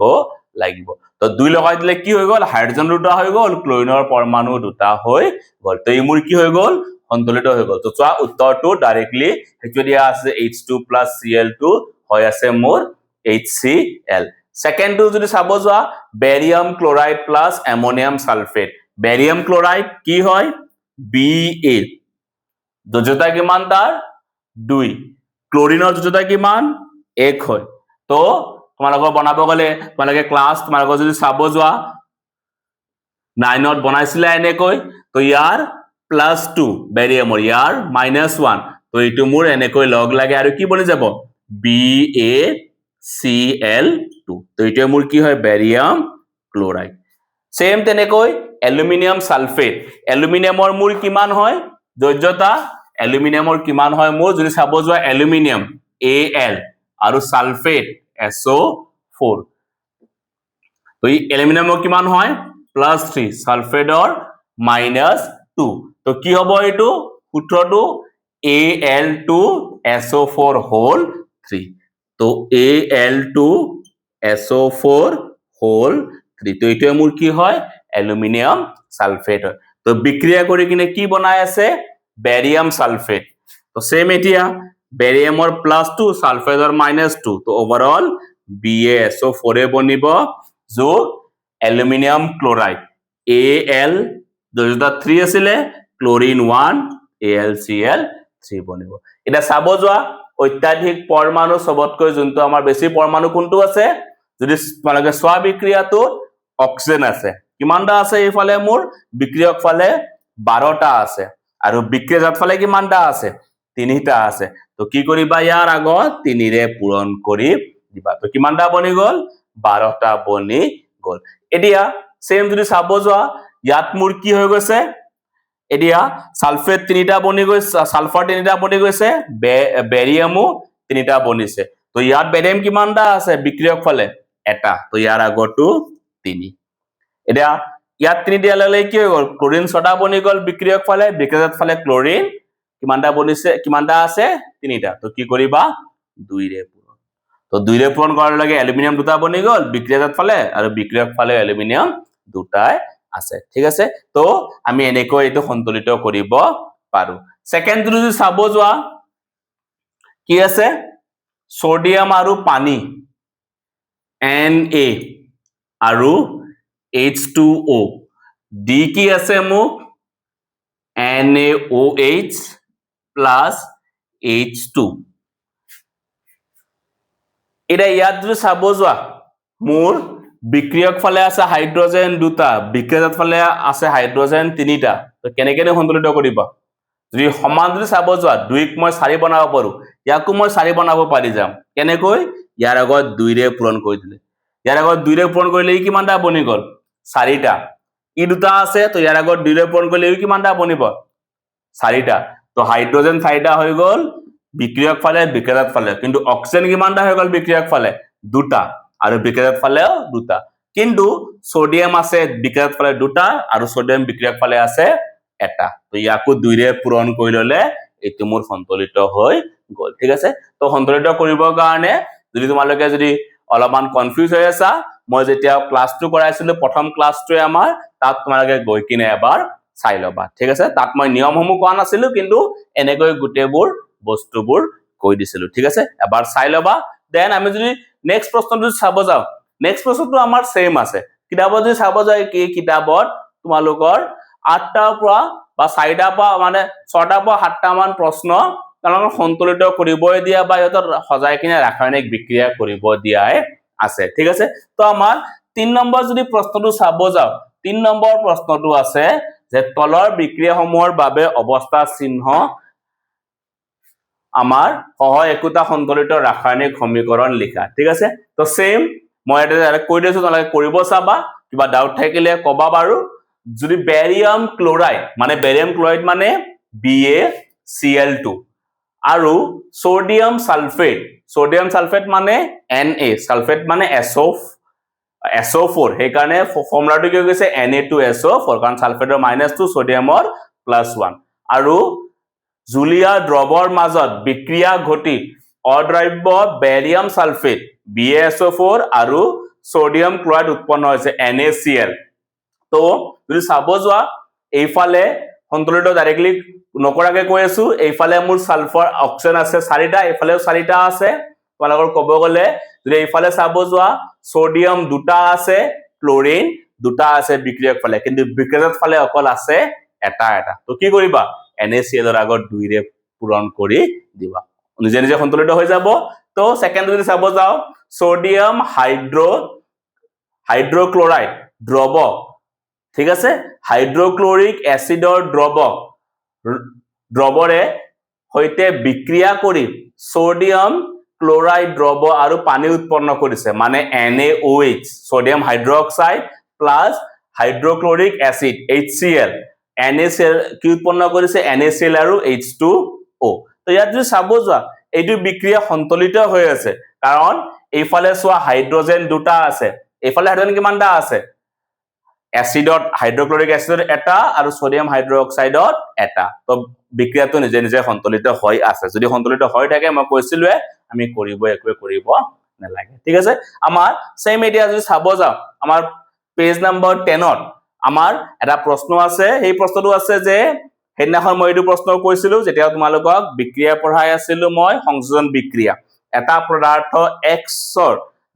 লাগিব তো 2 লগাই দিলে কি হৈ গল হাইড্ৰোজেন দুটা হৈ গল ক্লোৰিনৰ পৰমাণু দুটা হৈ গল তো ইমুৰ কি হৈ গল সন্তুলিত হৈ গল তো চোৱা উত্তৰটো ডাইৰেক্টলি হেতু দিয়া আছে H2 + Cl2 হৈ আছে মোৰ HCl সেকেন্ড টু যদি চাব যোৱা barium chloride plus ammonium sulphate barium chloride কি হয় Ba যোজ্যতা কিমান তাৰ 2 ক্লোৰিনৰ যোজ্যতা কিমান 1 হয় তো তোমালোকৰ বনাব গলে তোমালোকে ক্লাস তোমালোকৰ যদি চাব যোৱা 9ত বনাইছিলে এনেকৈ তো ইয়াৰ +2 বেৰিয়ামৰ ইয়াৰ -1 তো এইটো মোৰ এনেকৈ লগ লাগে আৰু কি বনি যাব BaCl2 তো এইটো মোৰ কি হয় বেৰিয়াম ক্লোৰাইড সেম তেনেকৈ এলুমিনিয়াম সালফেট এলুমিনিয়ামৰ মোৰ কিমান হয় যোজ্যতা এলুমিনিয়ামৰ কিমান হয় মোৰ যদি চাব যোৱা এলুমিনিয়াম Al আৰু সালফেট SO4 তো এই এলুমিনিয়ামৰ কিমান হয় +3 সালফেটৰ -2 তো কি হ'ব এটো সূত্ৰটো Al2SO4 হোল 3 তো Al2SO4 হোল 3 তো এটো মোৰ কি হয় এলুমিনিয়াম সালফেট হয় তো বিক্ৰিয়া কৰি কিনে কি বনাই আছে বেৰিয়াম সালফেট তো সেম এতিয়া বেৰিয়ামৰ +2 সালফেটৰ -2 তো ওভাৰঅল BaSO4 বনিব जो एल्युमिनियम क्लोराइड Al যোজতা 3 আছিলে ক্লোৰিন 1 AlCl3 বনিব এটা চাব যোৱা অত্যাধিক পৰমাণু সবতকৈ যোনটো আমাৰ বেছি পৰমাণু কোনটো আছে যদি তোমালোকে সোৱা বিক্ৰিয়াটো অক্সিজেন আছে কিমানটা আছে এইফালে মোৰ বিক্ৰিয়ক ফালে 12টা আছে আৰু বিক্ৰিয়ক ফালে কিমানটা আছে 3টা আছে তো কি কৰিবা ইয়াৰ আগত 3 ৰে পূৰণ কৰি দিবা তো কিমানটা বনি গল 12টা বনি গল এতিয়া সেম যদি চাব যোৱা ইয়াত মোৰ কি হৈ গৈছে এতিয়া সালফেট 3টা বনি গৈছে সালফাৰ 3টা বনি গৈছে বেৰিয়ামো 3টা বনিছে তো ইয়াত বেৰিয়াম কিমানটা আছে বিক্ৰিয়ক ফালে এটা তো ইয়াৰ আগতো 3 এতিয়া ইয়াত 3 দিয়া ললে কি হৈ গল ক্লোৰিন 6টা বনি গল বিক্ৰিয়ক ফালে বিক্ৰিয়ক ফালে ক্লোৰিন কিমানটা বনিছে কিমানটা আছে 3টা তো কি কৰিবা 2 ৰে পূৰণ তো 2 ৰে পূৰণ কৰাৰ লগে এলুমিনিয়াম দুটা বনি গল বিক্ৰিয়ক ফালে আৰু বিক্ৰিয়ক ফালে এলুমিনিয়াম দুটাই আছে ঠিক আছে তো আমি এনেকৈ এটো সন্তুলিত কৰিব পাৰো সেকেন্ড যদি চাব যোৱা কি আছে সোডিয়াম আৰু পানী Na আৰু H2O D কি আছে মোক NaOH plus H2 এটা ইয়াত যদি চাব যোৱা মোৰ বিক্ৰিয়ক ফালে আছে হাইড্ৰোজেন দুটা বিক্ৰিয়ক ফালে আছে হাইড্ৰোজেন 3টা তো কেনেকেনে সন্তুলিত কৰিবা যদি সমান যদি চাব যোৱা 2ক মই 4 বনাব পাৰো ইয়াকো মই 4 বনাব পাৰি যাম কেনেকৈ ইয়াৰ আগত 2 ৰে পূৰণ কৰি দিলে ইয়াৰ আগত 2 ৰে পূৰণ কৰিলে ই কিমানটা বনি গল 4টা ই দুটা আছে তো ইয়াৰ আগত 2 ৰে পূৰণ কৰিলে ই কিমানটা বনিব 4টা তো হাইড্ৰোজেন 4টা হৈ গল বিক্ৰিয়ক ফালে বিক্ৰিয়ক ফালে কিন্তু অক্সিজেন কিমানটা হৈ গল বিক্ৰিয়ক ফালে দুটা আৰু বিক্ৰিয়ক ফালেও দুটা কিন্তু সোডিয়াম আছে বিক্ৰিয়ক ফালে দুটা আৰু সোডিয়াম বিক্ৰিয়ক ফালে আছে এটা তো ইয়াকো 2 ৰে পূৰণ কৰি ললে এটো মোৰ সন্তুলিত হৈ গল ঠিক আছে তো সন্তুলিত কৰিবৰ কাৰণে যদি তোমালোকে যদি অলপমান কনফিউজ হৈ আছা মই যেতিয়া ক্লাস 2 কৰাইছিলো প্ৰথম ক্লাসটোৱে আমাৰ তাত তোমালোকে গৈ কিনে এবাৰ চাই লবা ঠিক আছে তাত মই নিয়মসমূহ কোৱা নাছিলো কিন্তু এনেকৈ গুটেবোৰ বস্তুবোৰ কৈ দিছিলো ঠিক আছে এবাৰ চাই লবা দেন আমি যদি নেক্সট প্ৰশ্নটো চাব যাও নেক্সট প্ৰশ্নটো আমাৰ সেম আছে কিতাপত যদি চাব যায় কি কিতাপত তোমালোকৰ 8টাৰ পৰা বা 4টা পৰা মানে 6টা পৰা 7টা মান প্ৰশ্ন তোমালোকৰ সন্তুলিত কৰিবই দিয়া বা ইহঁতৰ সজাই কিনে ৰাসায়নিক বিক্ৰিয়া কৰিব দিয়াই আছে ঠিক আছে তো আমাৰ 3 নম্বৰ যদি প্ৰশ্নটো চাব যাও 3 নম্বৰ প্ৰশ্নটো আছে যে তলৰ বিক্ৰিয়াসমূহৰ বাবে অৱস্থা চিহ্ন আমাৰ সহ একোটা সন্তুলিত ৰাসায়নিক সমীকৰণ লিখা ঠিক আছে তো সেম মই এটা কৈ দিছো তোমালোকে কৰিব চাবা কিবা ডাউট থাকিলে কবা বাৰু যদি বেৰিয়াম ক্লোৰাইড মানে BaCl2 আৰু সোডিয়াম সালফেট মানে Na সালফেট মানে SO4 সেই কাৰণে ফৰ্মুলাটো কি হৈছে Na2SO4 কাৰণ সালফেটৰ -2 সোডিয়ামৰ +1 আৰু জুলিয়া দ্ৰৱৰ মাজত বিক্ৰিয়া ঘটি অদ্ৰব্য বেৰিয়াম সালফেট BaSO4 আৰু সোডিয়াম ক্লোৰাইড উৎপন্ন হৈছে NaCl তো যদি চাব যোৱা এইফালে সন্তুলিত ডাইৰেক্টলি নকৰাকে কৈ আছো এইফালে মোৰ সালফাৰ অক্সিজেন আছে 4টা এইফালেও 4টা আছে তোমালোকৰ ক'ব গলে যদি এইফালে চাব যোৱা সোডিয়াম দুটা আছে ক্লোৰিন দুটা আছে বিক্ৰিয়ক ফালে কিন্তু বিক্ৰিয়ক ফালে অকল আছে এটা তো কি কৰিবা NaCl ৰ আগত 2 ৰে পূৰণ কৰি দিবা নিজে নিজে সন্তুলিত হৈ যাব তো সেকেন্ড যদি চাব যাও সোডিয়াম হাইড্ৰক্লোৰাইড দ্ৰৱ ঠিক আছে হাইড্ৰক্লোৰিক এসিডৰ দ্ৰৱৰে হৈতে বিক্ৰিয়া কৰি সোডিয়াম ক্লোৰাইড দ্ৰৱ আৰু পানী উৎপন্ন কৰিছে মানে NaOH sodium hydroxide plus hydrochloric acid HCl NaCl কি উৎপন্ন কৰিছে NaCl আৰু H2O তো ইয়াত যদি চাব যোৱা এইটো বিক্ৰিয়া সন্তুলিত হৈ আছে কাৰণ এইফালে সোৱা হাইড্ৰোজেন দুটা আছে এইফালে হাইড্ৰোজেন কিমানটা আছে এসিডত হাইড্ৰক্লোৰিক এসিডত এটা আৰু সোডিয়াম হাইড্ৰক্সাইডত এটা তো বিক্ৰিয়াটো নিজে নিজে সন্তুলিত হৈ আছে যদি সন্তুলিত হৈ থাকে মই কৈছিলৱে আমি কৰিব নালাগে ঠিক আছে আমাৰ সেম এতিয়া যদি চাব যাও আমাৰ পেজ নম্বৰ 10ত আমাৰ এটা প্ৰশ্ন আছে এই প্ৰশ্নটো আছে যে হেদিনাখন মই এইটো প্ৰশ্ন কৈছিলো যেতিয়া তোমালোকক বিক্ৰিয়া পঢ়াই আছিলো মই সংযোজন বিক্ৰিয়া এটা পদাৰ্থ Xৰ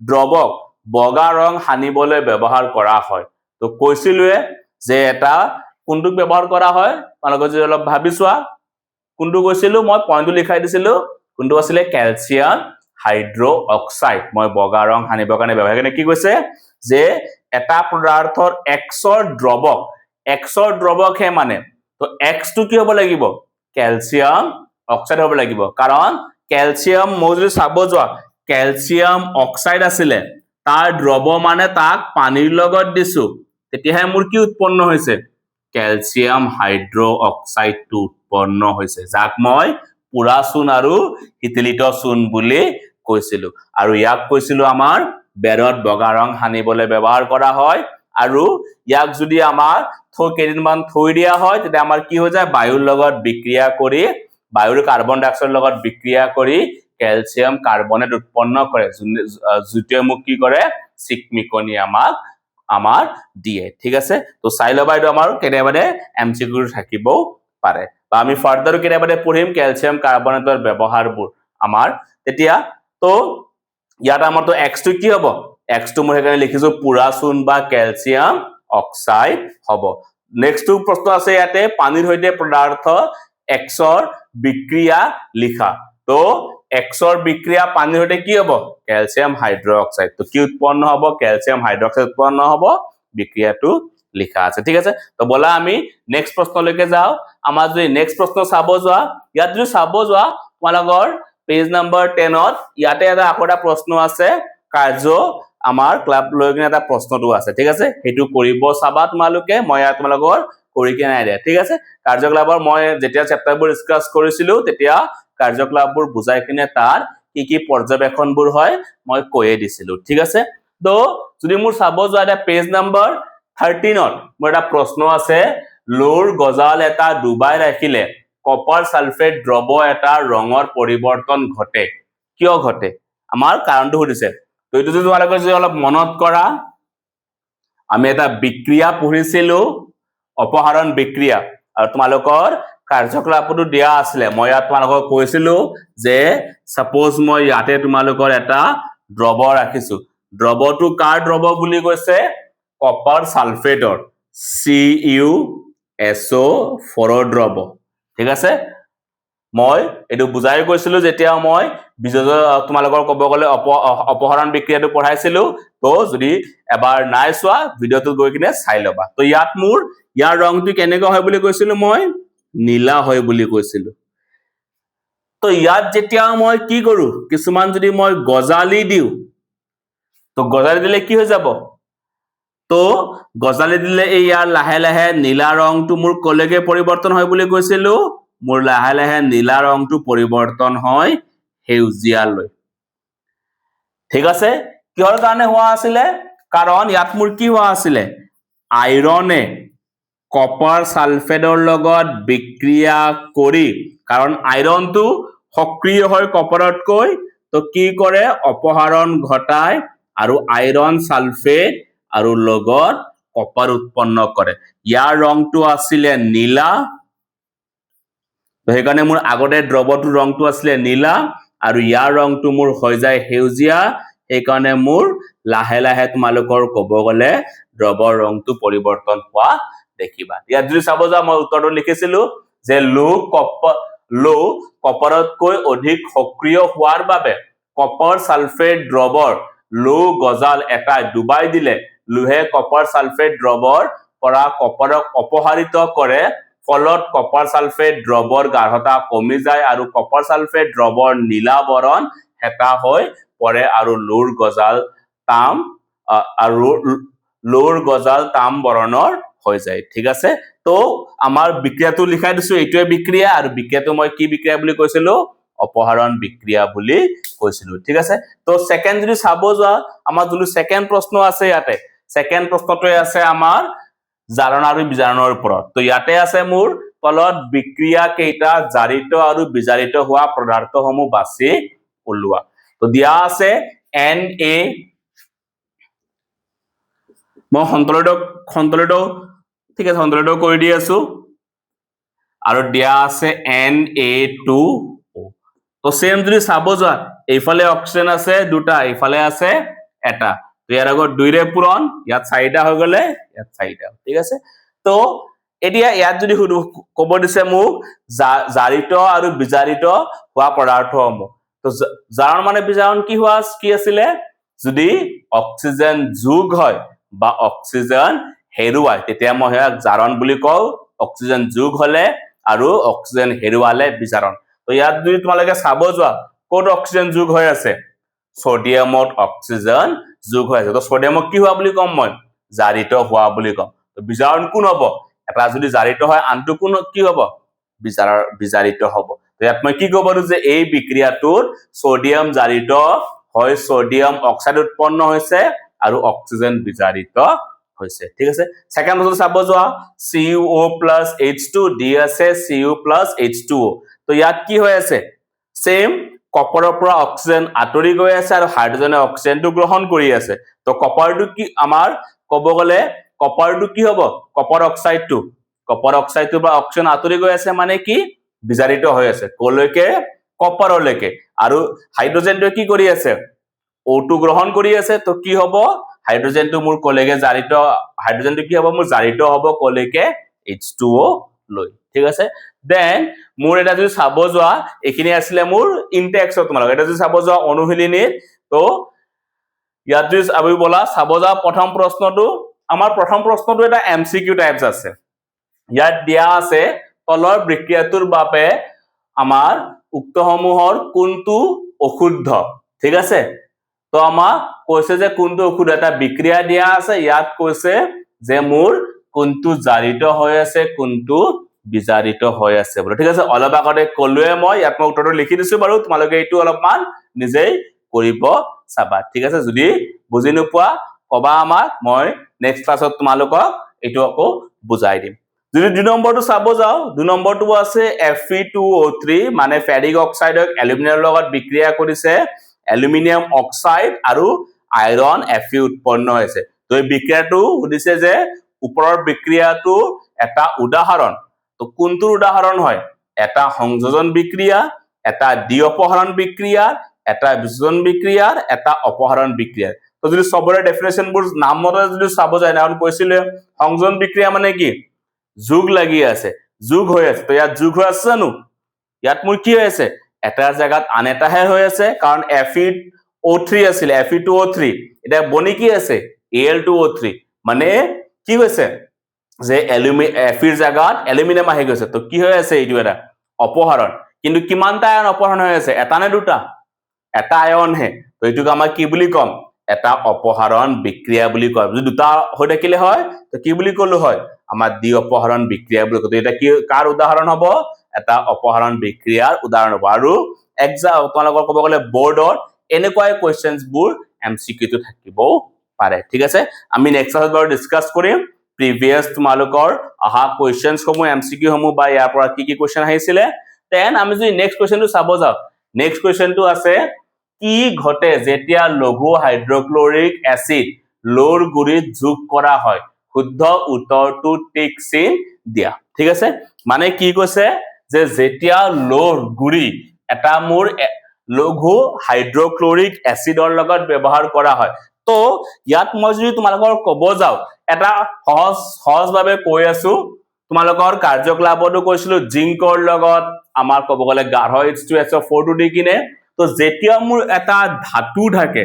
দ্ৰৱক বগা ৰং হানিবলৈ ব্যৱহাৰ কৰা হয় তো কৈছিলৱে যে এটা কোনটোক ব্যৱহাৰ কৰা হয় তোমালোকে যদি অলপ ভাবিছোৱা কোনটো কৈছিলো মই পইণ্টটো লিখাই দিছিলো কোনটো আছিল ক্যালসিয়াম হাইড্ৰক্সাইড মই বগা ৰং হানিবৰ কাৰণে ব্যৱহাৰ কৰে কি কৈছে যে এটা পদাৰ্থৰ Xৰ দ্ৰৱক হে মানে তো X টো কি হ'ব লাগিব ক্যালসিয়াম অক্সাইড হ'ব লাগিব কাৰণ ক্যালসিয়াম মই যদি চাব যোৱা ক্যালসিয়াম অক্সাইড আছিল তাৰ দ্ৰৱ মানে তাক পানীৰ লগত দিছো তেতিয়াহে মোৰ কি উৎপন্ন হৈছে ক্যালসিয়াম হাইড্ৰক্সাইড টো উৎপন্ন হৈছে যাক মই পুৰা চূন আৰু হিতলিত চূন বুলি কৈছিলো আৰু ইয়াক কৈছিলো আমাৰ বেৰত বগা ৰং হানিবলৈ ব্যৱহাৰ কৰা হয় আৰু ইয়াক যদি আমাৰ কেইদিনমান থৈ দিয়া হয় তেতিয়া আমাৰ কি হৈ যায় বায়ুৰ লগত বিক্ৰিয়া কৰি বায়ুৰ কাৰ্বন ডাই অক্সাইডৰ লগত বিক্ৰিয়া কৰি ক্যালসিয়াম কাৰ্বনেট উৎপন্ন কৰে জুটিয়ে মুক কি কৰে চিকমিকনি আমাৰ দিয়ে ঠিক আছে তো চাই লবা এইটো আমাৰ কেনেবাৰে MCQ থাকিবও পাৰে বা আমি ফাৰ্দাৰ কেনেবাৰে পঢ়িম ক্যালসিয়াম কাৰ্বনেটৰ ব্যৱহাৰবোৰ আমাৰ তেতিয়া তো ইয়াত আমাৰ তো X টো কি হ'ব X টো মই এখানে লিখিছো পুৰা চূন বা ক্যালসিয়াম অক্সাইড হ'ব নেক্সট টু প্ৰশ্ন আছে ইয়াতে পানীৰ হৈতে পদাৰ্থ Xৰ বিক্ৰিয়া লিখা তো Xৰ বিক্ৰিয়া পানীৰ হৈতে কি হ'ব ক্যালসিয়াম হাইড্ৰক্সাইড তো কি উৎপন্ন হ'ব ক্যালসিয়াম হাইড্ৰক্সাইড উৎপন্ন হ'ব বিক্ৰিয়াটো লিখা আছে ঠিক আছে তো বলা আমি নেক্সট প্ৰশ্নলৈকে যাও আমাৰ যদি নেক্সট প্ৰশ্ন চাব যোৱা ইয়াত যদি চাব যোৱা তোমালোকৰ পেজ নম্বৰ 10ত ইয়াতে এটা আকোটা প্ৰশ্ন আছে কাৰ্য আমাৰ ক্লাব লৈ কিনে এটা প্ৰশ্নটো আছে ঠিক আছে হেতু কৰিব চাবা তোমালোকে মই তোমালোকৰ কৰি কিনে নাই দিয়া ঠিক আছে কাৰ্যকলাপৰ মই যেতিয়া চেপ্টাৰবোৰ ডিসকাস কৰিছিলো তেতিয়া কাৰ্যকলাপবোৰ বুজাই কিনে তাৰ কি পৰ্যবেক্ষণবোৰ হয় মই কৈয়ে দিছিলো ঠিক আছে তো যদি মোৰ চাব যোৱা এটা পেজ নাম্বাৰ 13 ত মোৰ এটা প্ৰশ্ন আছে লোৰ গজাল এটা ডুবাই ৰাখিলে কপাৰ সালফেট দ্ৰৱ এটা ৰঙৰ পৰিৱৰ্তন ঘটে কিয় ঘটে আমাৰ কাৰণটো সুধিছে তো এইটো যদি তোমালোকে যদি অলপ মনত কৰা আমি এটা বিক্ৰিয়া পঢ়িছিলো অপহৰণ বিক্ৰিয়া আৰু তোমালোকৰ কাৰ্যকলাপটো দিয়া আছিল মই ইয়াত তোমালোকক কৈছিলো যে সাপোজ মই ইয়াতে তোমালোকৰ এটা দ্ৰৱ ৰাখিছো দ্ৰৱটো কাৰ দ্ৰৱ বুলি কৈছে কপাৰ সালফেটৰ CuSO4 দ্ৰৱ ঠিক আছে মই এটো বুজাই কৈছিলো যেতিয়া মই তোমালোকৰ কব গলে অপহৰণ বিক্ৰিয়াটো পঢ়াইছিলো তো যদি এবাৰ নাই চোৱা ভিডিওটো গৈ কিনে চাই লবা তো ইয়াত মোৰ ইয়াৰ ৰংটো কেনেকৈ হয় বুলি কৈছিলো মই নীলা হয় বুলি কৈছিলো তো ইয়াত যেতিয়া মই কি কৰো কিছুমান যদি মই গজালি দিও তো গজালি দিলে কি হৈ যাব তো গজালি দিলে এই ইয়াৰ লাহে লাহে নীলা ৰংটো মোৰ কলেগে পৰিৱৰ্তন হয় বুলি কৈছিলো মোৰ লাহে লাহে নীলা ৰংটো পৰিৱৰ্তন হয় হেউজিয়ালৈ ঠিক আছে কিহৰ কাৰণে হোৱা আছিল কাৰণ ইয়াত মোৰ কি হোৱা আছিল আইৰনে কপাৰ সালফেটৰ লগত বিক্ৰিয়া কৰি কাৰণ আইৰণটো সক্ৰিয় হয় কপাৰতকৈ তো কি কৰে অপহৰণ ঘটায় আৰু আইৰন সালফেট আৰু লগত কপাৰ উৎপন্ন কৰে ইয়াৰ ৰংটো আছিল নীলা তো সেইকাৰণে মোৰ আগতে দ্ৰৱটো ৰংটো আছিল নীলা আৰু ইয়াৰ ৰংটো মোৰ হৈ যায় হেউজিয়া সেইকাৰণে মোৰ লাহে লাহে তোমালোকৰ কব গলে দ্ৰৱৰ ৰংটো পৰিৱৰ্তন হোৱা দেখিবা ইয়াত যদি চাব যা মই উত্তৰটো লিখিছিলো যে লো কপাৰতকৈ অধিক সক্ৰিয় হোৱাৰ বাবে কপাৰ সালফেট দ্ৰৱৰ লো গজাল এটা ডুবাই দিলে লোহে কপাৰ সালফেট দ্ৰৱৰ পৰা কপাৰক অপহৰিত কৰে ফলত কপাৰ সালফেট দ্ৰৱৰ গাঢ়তা কমি যায় আৰু কপাৰ সালফেট দ্ৰৱৰ নীলা বৰণ হেতা হৈ পৰে আৰু লোৰ গজাল তাম বৰণৰ হৈ যায় ঠিক আছে তো আমাৰ বিক্ৰিয়াটো লিখাই দিছো এইটোৱে বিক্ৰিয়া আৰু বিক্ৰিয়াটো মই কি বিক্ৰিয়া বুলি কৈছিলো অপহৰণ বিক্ৰিয়া বুলি কৈছিলো ঠিক আছে তো সেকেন্ড যদি চাব যোৱা আমাৰ যোনটো সেকেন্ড প্ৰশ্ন আছে ইয়াতে সেকেন্ড প্ৰশ্নটোৱে আছে আমাৰ জাৰণ আৰু বিজাৰণৰ ওপৰত তো ইয়াতে আছে মোৰ তলত বিক্ৰিয়া কেইটা জাৰিত আৰু বিজাৰিত হোৱা পদাৰ্থসমূহ বাছি উলোৱা তো দিয়া আছে Na মই সন্তলিত ঠিক আছে সন্তলিত কৰি দি আছো আৰু দিয়া আছে Na2O তো সেম যদি চাব যোৱা এইফালে অক্সিজেন আছে দুটা এইফালে আছে এটা তো ইয়াৰ আগত 2 ৰে পূৰণ ইয়াত 4টা হৈ গলে ইয়াত 4টা ঠিক আছে তো এতিয়া ইয়াত যদি কব দিছে মোক জাৰিত আৰু বিজাৰিত হোৱা পদাৰ্থসমূহ তো জাৰণ মানে বিজাৰণ কি আছিলে যদি অক্সিজেন যোগ হয় বা অক্সিজেন হেৰুৱায় তেতিয়া মই জাৰণ বুলি কওঁ অক্সিজেন যোগ হলে আৰু অক্সিজেন হেৰুৱালে বিজাৰণ তো ইয়াত যদি তোমালোকে চাব যোৱা কোড অক্সিজেন যোগ হৈ আছে সোডিয়ামত অক্সিজেন যোগ হৈ আছে তো সোডিয়ামক কি হোৱা বুলি কম মই জাৰিত হোৱা বুলি কম তো বিজাৰণ কোন হ'ব এটা যদি জাৰিত হয় আনটো কোন কি হ'ব বিজাৰিত হ'ব তো ইয়াত মই কি ক'ব যে এই বিক্ৰিয়াটোত সোডিয়াম জাৰিত হয় সোডিয়াম অক্সাইড উৎপন্ন হৈছে আৰু অক্সিজেন বিজাৰিত হৈছে ঠিক আছে সেকেন্ড বস্তু চাব যোৱা CuO+H2 দি আছে Cu+H2O তো ইয়াত কি হৈ আছে সেম কপাৰৰ পৰা অক্সিজেন আঁতৰি গৈ আছে আৰু হাইড্ৰজেনে অক্সিজেনটো গ্ৰহণ কৰি আছে তো কপাৰটো কি আমাৰ কব গলে কপাৰটো কি হ'ব কপাৰ অক্সাইডটো বা অক্সিজেন আঁতৰি গৈ আছে মানে কি বিজাৰিত হৈ আছে কলৈকে কপাৰলৈকে আৰু হাইড্ৰজেনটো কি কৰি আছে O2 গ্ৰহণ কৰি আছে তো কি হ'ব হাইড্ৰজেনটো মোৰ কলেগে জাৰিত হাইড্ৰজেনটো কি হ'ব মোৰ জাৰিত হ'ব কলেকে H2O লৈ ঠিক আছে দেন মোৰ এটা যদি চাব যোৱা এখিনি আছিল মোৰ ইনটেক্স তোমালোক এটা যদি চাব যোৱা অনুশীলনীৰ তো ইয়াত যদি আমি বলা চাব যোৱা প্ৰথম প্ৰশ্নটো আমাৰ প্ৰথম প্ৰশ্নটো এটা এমসিকিউ টাইপস আছে ইয়াত দিয়া আছে তলৰ বিক্ৰিয়াটোৰ বাবে আমাৰ উক্তসমূহৰ কোনটো অশুদ্ধ ঠিক আছে তো আমাক কৈছে যে কোনটো ঔষধ এটা বিক্রিয়া দিয়া আছে ইয়াত কৈছে যে মোৰ কোনটো জাৰিত হৈ আছে কোনটো বিজাৰিত হৈ আছে বলো ঠিক আছে অলপ আগতে কলুৱে মই ইয়াত মই উত্তৰটো লিখি দিছো বাৰু তোমালোকে এইটো অলপমান নিজেই কৰিব চাবা ঠিক আছে যদি বুজি নোপোৱা কবা আমাক মই নেক্সট ক্লাছত তোমালোকক এইটো আকৌ বুজাই দিম যদি 2 নম্বৰটো চাব যাও 2 নম্বৰটো আছে Fe2O3 মানে ফেৰিক অক্সাইডক এলুমিনিয়ামৰ লগত বিক্ৰিয়া কৰিছে এলুমিনিয়াম অক্সাইড আৰু আইৰন Fe উৎপন্ন হৈছে তো এই বিক্ৰিয়াটো উদিছে যে ওপৰৰ বিক্ৰিয়াটো এটা উদাহৰণ তো কোনটো উদাহৰণ হয় এটা সংযোজন বিক্ৰিয়া এটা দ্বি-অপহৰণ বিক্ৰিয়া এটা বিয়োজন বিক্ৰিয়াৰ এটা অপহৰণ বিক্ৰিয়া তো যদি সবৰে ডেফিনেশনবোৰ নাম মতে যদি চাব যায় না কৈছিলে সংযোজন বিক্ৰিয়া মানে কি যোগ লাগি আছে যোগ হৈ আছে তো ইয়াত যোগ হৈ আছে জানো ইয়াত মোৰ কি হৈ আছে এটা জায়গাত আন এটাহে হৈ আছে কাৰণ Fe2O3 আছিল Fe2O3 এটা বনি কি আছে Al2O3 মানে কি হৈছে যে Fe জায়গাত এলুমিনিয়াম আহি গৈছে তো কি হৈ আছে এইটো এটা অপহৰণ কিন্তু কিমানটা আয়ন অপহৰণ হৈ আছে এটা নে দুটা এটা আয়ন হে তো এইটোক আমাৰ কি বুলি কম এটা অপহৰণ বিক্ৰিয়া বুলি কয় যদি দুটা হৈ থাকিলে হয় তো কি বুলি কলো হয় আমাৰ দ্বি-অপহৰণ বিক্ৰিয়া বুলি কয় এটা কি কাৰ উদাহৰণ হ'ব এটা অপহৰণ বিক্ৰিয়াৰ উদাহৰণ হ'ব আৰু এক্সাম তোমালোকৰ ক'ব গলে বোৰ্ডৰ এনেকুৱাই কোৱেশ্চনছ বোৰ এমসিকিউ টো থাকিব পাৰে ঠিক আছে আমি নেক্সট ক্লাছত বাৰু ডিসকাস কৰিম প্ৰিভিয়াস তোমালোকৰ আহা কোৱেশ্চনছ সমূহ এমসিকিউ সমূহ বা ইয়াৰ পৰা কি কি কোৱেশ্চন আহিছিলে দেন আমি যদি নেক্সট কোৱেশ্চনটো চাব যাও নেক্সট কোৱেশ্চনটো আছে কি ঘটে যেতিয়া লঘু হাইড্ৰক্লোৰিক এসিড লোৰ গুৰিত যোগ কৰা হয় শুদ্ধ উত্তৰটো টিক চিন দিয়া ঠিক আছে মানে কি কৈছে যে যেতিয়া লোৰ গুৰি এটা মোৰ লঘু হাইড্ৰক্লোৰিক এসিডৰ লগত ব্যৱহাৰ কৰা হয় তো ইয়াত মই যদি তোমালোকৰ ক'ব যাও এটা সহজভাৱে কৈ আছো তোমালোকৰ কাৰ্যকলাপটো কৈছিলো জিংকৰ লগত আমাৰ ক'ব গলে গাঢ় H2SO4 টো দি কিনে তো যেতিয়া মোৰ এটা ধাতু থাকে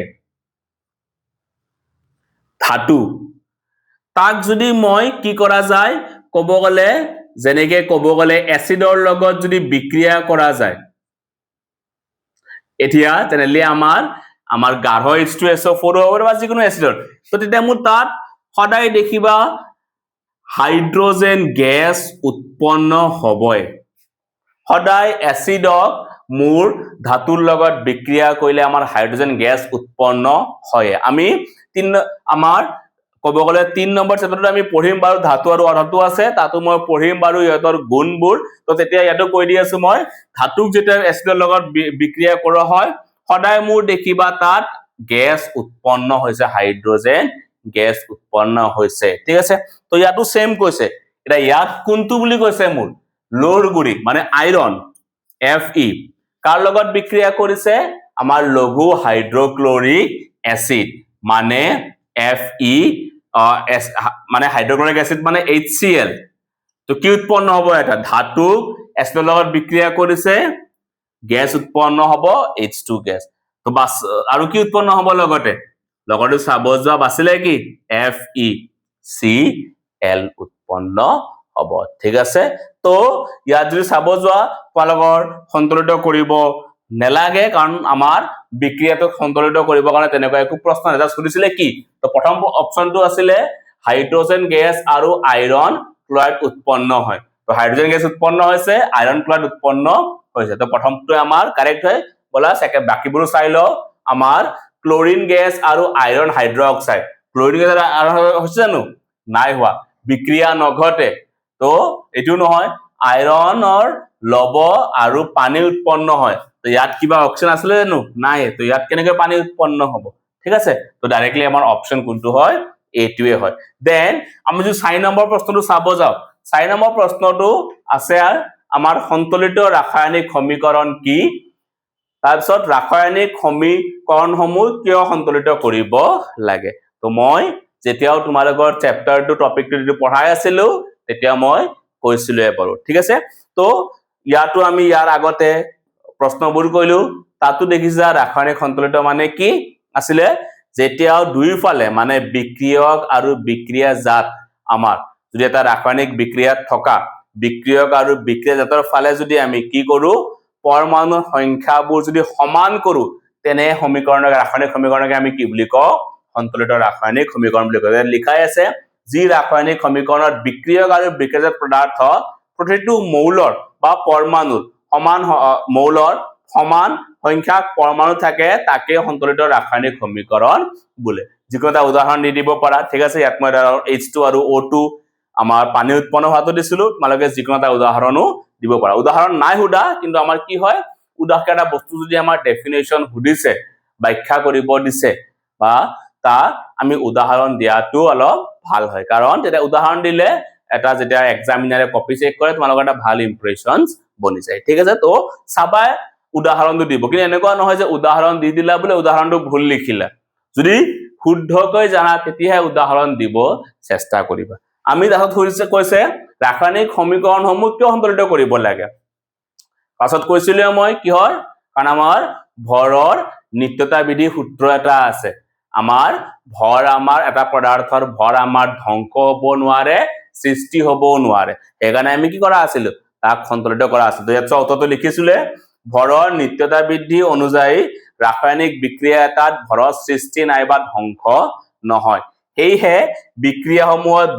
ধাতু তাক যদি মই কি কৰা যায় ক'ব গলে যেনেকে ক'ব গলে এসিডৰ লগত যদি বিক্ৰিয়া কৰা যায় এতিয়া তেনেলি আমাৰ গাঢ় H2SO4 হ'ব বা যিকোনো এসিডৰ তো তেতিয়া মোৰ তাত সদায় দেখিবা হাইড্ৰোজেন গেছ উৎপন্ন হ'বই সদায় এসিডক মোৰ ধাতুৰ লগত বিক্ৰিয়া কৰিলে আমাৰ হাইড্ৰোজেন গেছ উৎপন্ন হয় আমি আমাৰ ক'ব গলে 3 নম্বৰ চেপ্টাৰটো আমি পঢ়িম বাৰু ধাতু আৰু অধাতু আছে তাতো মই পঢ়িম বাৰু ইহঁতৰ গুণবোৰ তো তেতিয়া ইয়াতো কৈ দি আছো মই ধাতুক যেতিয়া এসিডৰ লগত বিক্ৰিয়া কৰা হয় সদায় মোৰ দেখিবা তাত গেছ উৎপন্ন হৈছে হাইড্ৰোজেন গেছ উৎপন্ন হৈছে ঠিক আছে তো ইয়াতো সেম কৈছে এটা ইয়াত কোনটো বুলি কৈছে মোৰ লোৰ গুৰি মানে আইৰন Fe কাৰ লগত বিক্ৰিয়া কৰিছে আমাৰ লঘু হাইড্ৰক্লোৰিক এসিড মানে Fe মানে হাইড্ৰক্লোৰিক এসিড মানে HCl তো কি উৎপন্ন হ'ব এটা ধাতু এসিডৰ লগত বিক্ৰিয়া কৰিছে গ্যাস উৎপন্ন হ'ব H2 গ্যাস তো বাস আৰু কি উৎপন্ন হ'ব লগতে চাব যোৱা বাছিলে কি FeCl উৎপন্ন হ'ব ঠিক আছে তো ইয়াত যদি চাব যোৱা তোমালোকৰ সন্তুলিত কৰিব নেলাগে কাৰণ আমাৰ বিক্ৰিয়াটো সন্তুলিত কৰিব কাৰণে তেনেকুৱা একো প্ৰশ্ন এটা সুধিছিলে কি তো প্ৰথম অপচনটো আছিলে হাইড্ৰোজেন গেছ আৰু আইৰন ক্লোৰাইড উৎপন্ন হয় তো হাইড্ৰোজেন গেছ উৎপন্ন হৈছে আইৰন ক্লোৰাইড উৎপন্ন হৈছে তো প্ৰথমটো আমাৰ কাৰেক্ট হয় বলা সেকে বাকিবোৰ চাই ল আমাৰ ক্লোৰিন গেছ আৰু আইৰন হাইড্ৰক্সাইড ক্লোৰিন গেছ হৈছে জানো নাই হোৱা বিক্ৰিয়া নঘটে তো এটো নহয় আইৰনৰ লব আৰু পানী উৎপন্ন হয় তো ইয়াত কিবা অপচন আছিল জানো নাই তো ইয়াত কেনেকৈ পানী উৎপন্ন হ'ব ঠিক আছে তো ডাইৰেক্টলি আমাৰ অপচন কোনটো হয় এটোৱে হয় দেন আমি যদি 4 নম্বৰ প্ৰশ্নটো চাব যাও 4 নম্বৰ প্ৰশ্নটো আছে আমাৰ সন্তুলিত ৰাসায়নিক সমীকৰণ কি তাৰপিছত ৰাসায়নিক সমীকৰণসমূহ কিয় সন্তুলিত কৰিব লাগে তো মই যেতিয়াও তোমালোকৰ চেপ্টাৰটো টপিকটো যদি পঢ়াই আছিলো তেতিয়া মই কৈছিলো এবাৰো ঠিক আছে তো ইয়াতো আমি ইয়াৰ আগতে প্ৰশ্নবোৰ কইলো তাতো দেখিছা ৰাসায়নিক সন্তুলিত মানে কি আছিলে যেতিয়াও দুইফালে মানে বিক্ৰিয়ক আৰু বিক্ৰিয়া জাত আমাৰ যদি এটা ৰাসায়নিক বিক্ৰিয়াত থকা বিক্ৰিয়ক আৰু বিক্ৰিয়া জাতৰ ফালে যদি আমি কি কৰো পৰমাণুৰ সংখ্যাবোৰ যদি সমান কৰো তেনে সমীকৰণক ৰাসায়নিক সমীকৰণক আমি কি বুলি কওঁ সন্তুলিত ৰাসায়নিক সমীকৰণ বুলি কয় লিখাই আছে যি ৰাসায়নিক সমীকৰণত বিক্ৰিয়ক আৰু বিক্ৰিয়ক পদাৰ্থ প্ৰতিটো মৌলৰ বা পৰমাণুৰ সমান মৌলৰ সমান সংখ্যক পৰমাণু থাকে তাকে সন্তুলিত ৰাসায়নিক সমীকৰণ বোলে যিকোনো এটা উদাহৰণ দি দিব পাৰা ঠিক আছে ইয়াত মই H2 আৰু O2 আমাৰ পানী উৎপন্ন হোৱাটো দিছিলো তোমালোকে যিকোনো এটা উদাহৰণো দিব পাৰা উদাহৰণ নাই হুদা কিন্তু আমাৰ কি হয় উদাহৰণ এটা বস্তু যদি আমাৰ ডেফিনেশন হুদিছে ব্যাখ্যা কৰিব দিছে বা তা আমি উদাহৰণ দিয়াটো অলপ ভাল হয় কাৰণ এটা উদাহৰণ দিলে এটা যেতিয়া এক্সামিনাৰে কপি চেক কৰে তোমালোকৰ এটা ভাল ইমপ্ৰেশনস বনি যায় ঠিক আছে তো সাবা উদাহৰণটো দিব কিন্তু এনেকুৱা নহয় যে উদাহৰণ দি দিলা বলে উদাহৰণটো ভুল লিখিলা যদি শুদ্ধকৈ জানা তেতিয়াহে উদাহৰণ দিব চেষ্টা কৰিবা আমি দেখত কৈছে ৰাসায়নিক সমীকৰণসমূহ কিয় সন্তুলিত কৰিব লাগে পাছত কৈছিলো মই কি হয় কাৰণ আমাৰ ভৰৰ নিত্যতা বিধি সূত্ৰ এটা আছে আমাৰ ভৰ আমাৰ এটা পদাৰ্থৰ ভৰ আমাৰ ধ্বংস হ'ব নোৱাৰে সৃষ্টি হ'ব নোৱাৰে একাৰণে আমি কি কৰা আছিল তাক সন্তুলিত কৰা আছিল তো ইয়াত চতুৰ্থটো লিখিছিলে ভৰৰ নিত্যতা বৃদ্ধি অনুযায়ী ৰাসায়নিক বিক্ৰিয়া এটাত ভৰৰ সৃষ্টি নাইবা ধ্বংস নহয় হেইহে বিক্ৰিয়াসমূহত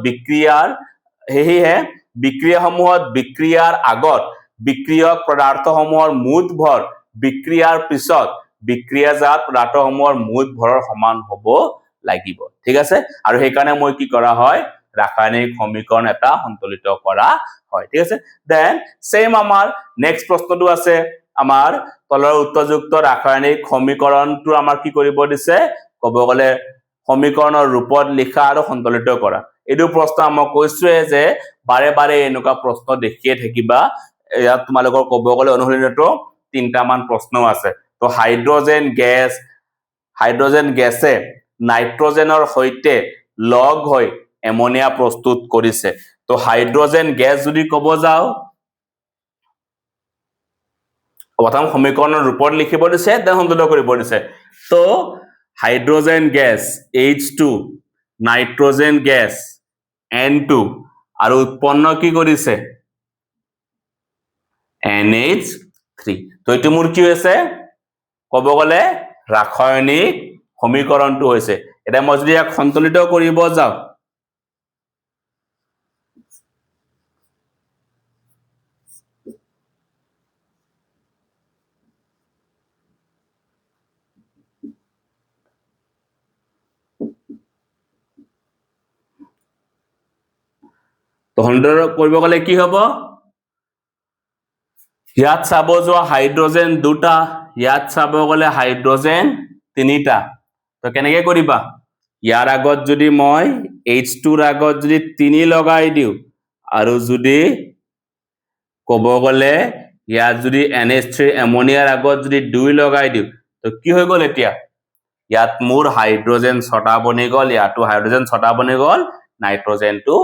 বিক্ৰিয়াৰ আগত বিক্ৰিয়ক পদাৰ্থসমূহৰ মুঠ ভৰ বিক্ৰিয়াৰ পিছত বিক্ৰিয়াজাত পদাৰ্থসমূহৰ মুঠ ভৰৰ সমান হ'ব লাগিব ঠিক আছে আৰু সেই কাৰণে মই কি কৰা হয় ৰাসায়নিক সমীকৰণ এটা সন্তুলিত কৰা হয় ঠিক আছে দেন সেম আমাৰ নেক্সট প্ৰশ্নটো আছে আমাৰ তলৰ উত্তৰযুক্ত ৰাসায়নিক সমীকৰণটো আমাৰ কি কৰিব দিছে ক'ব গলে সমীকৰণৰ ৰূপত লিখা আৰু সন্তুলিত কৰা এটো প্ৰশ্ন মই কৈছোৱে যে বাৰে বাৰে এনেকুৱা প্ৰশ্ন দেখিয়ে থাকিবা ইয়াত তোমালোকৰ ক'ব গলে অনুসৰণটো তিনটা মান প্ৰশ্ন আছে তো হাইড্ৰোজেন গেছে নাইট্ৰোজেনৰ সৈতে লগ হৈ এমোনিয়া প্ৰস্তুত কৰিছে তো হাইড্ৰোজেন গেছ যদি ক'ব যাও প্ৰথম সমীকৰণৰ ৰূপত লিখিব দিছে দেন সন্তুলিত কৰিব দিছে তো hydrogen gas H2 nitrogen gas N2 আৰু উৎপন্ন কি কৰিছে NH3 তো এটো মোৰ কি হৈছে ক'ব গলে ৰাসায়নিক সমীকৰণটো হৈছে এটা মই যদি ইয়াক সন্তুলিত কৰিব যাও তো সন্তুলিত কৰিব গলে কি হ'ব ইয়াত চাব যোৱা হাইড্ৰোজেন দুটা ইয়াত চাব গলে হাইড্ৰোজেন তিনিটা তো কেনেকৈ কৰিবা ইয়াৰ আগত যদি মই H2 ৰ আগত যদি 3 লগাই দিও আৰু যদি ক'ব গলে ইয়াত যদি NH3 এমোনিয়াৰ আগত যদি 2 লগাই দিও তো কি হৈ গল এতিয়া ইয়াত মোৰ হাইড্ৰোজেন 6টা বনি গল ইয়াতো হাইড্ৰোজেন 6টা বনি গল নাইট্ৰোজেনটো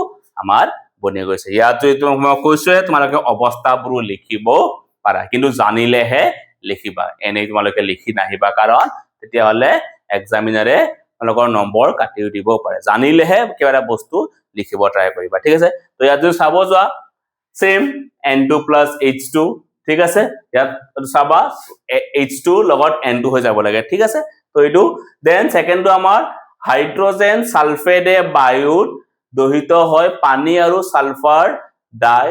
আমাৰ বনি গৈছে ইয়াত যদি মই কৈছো তোমালোকে অৱস্থাবোৰ লিখিব পাৰা কিন্তু জানিলেহে লিখিবা এনে তোমালোকে লিখি নাহিবা কাৰণ তেতিয়া হলে এক্সামিনাৰে তোমালোকৰ নম্বৰ কাটি দিব পাৰে জানিলেহে কিবা এটা বস্তু লিখিব ট্ৰাই কৰিবা ঠিক আছে তো ইয়াত যদি চাব যোৱা সেম N2 + H2 ঠিক আছে ইয়াত চাবা H2 লগত N2 হৈ যাব লাগে ঠিক আছে তো এটো দেন সেকেন্ডটো আমাৰ হাইড্ৰোজেন সালফেটে বায়ুত দহিত হয় পানী আৰু সালফাৰ ডাই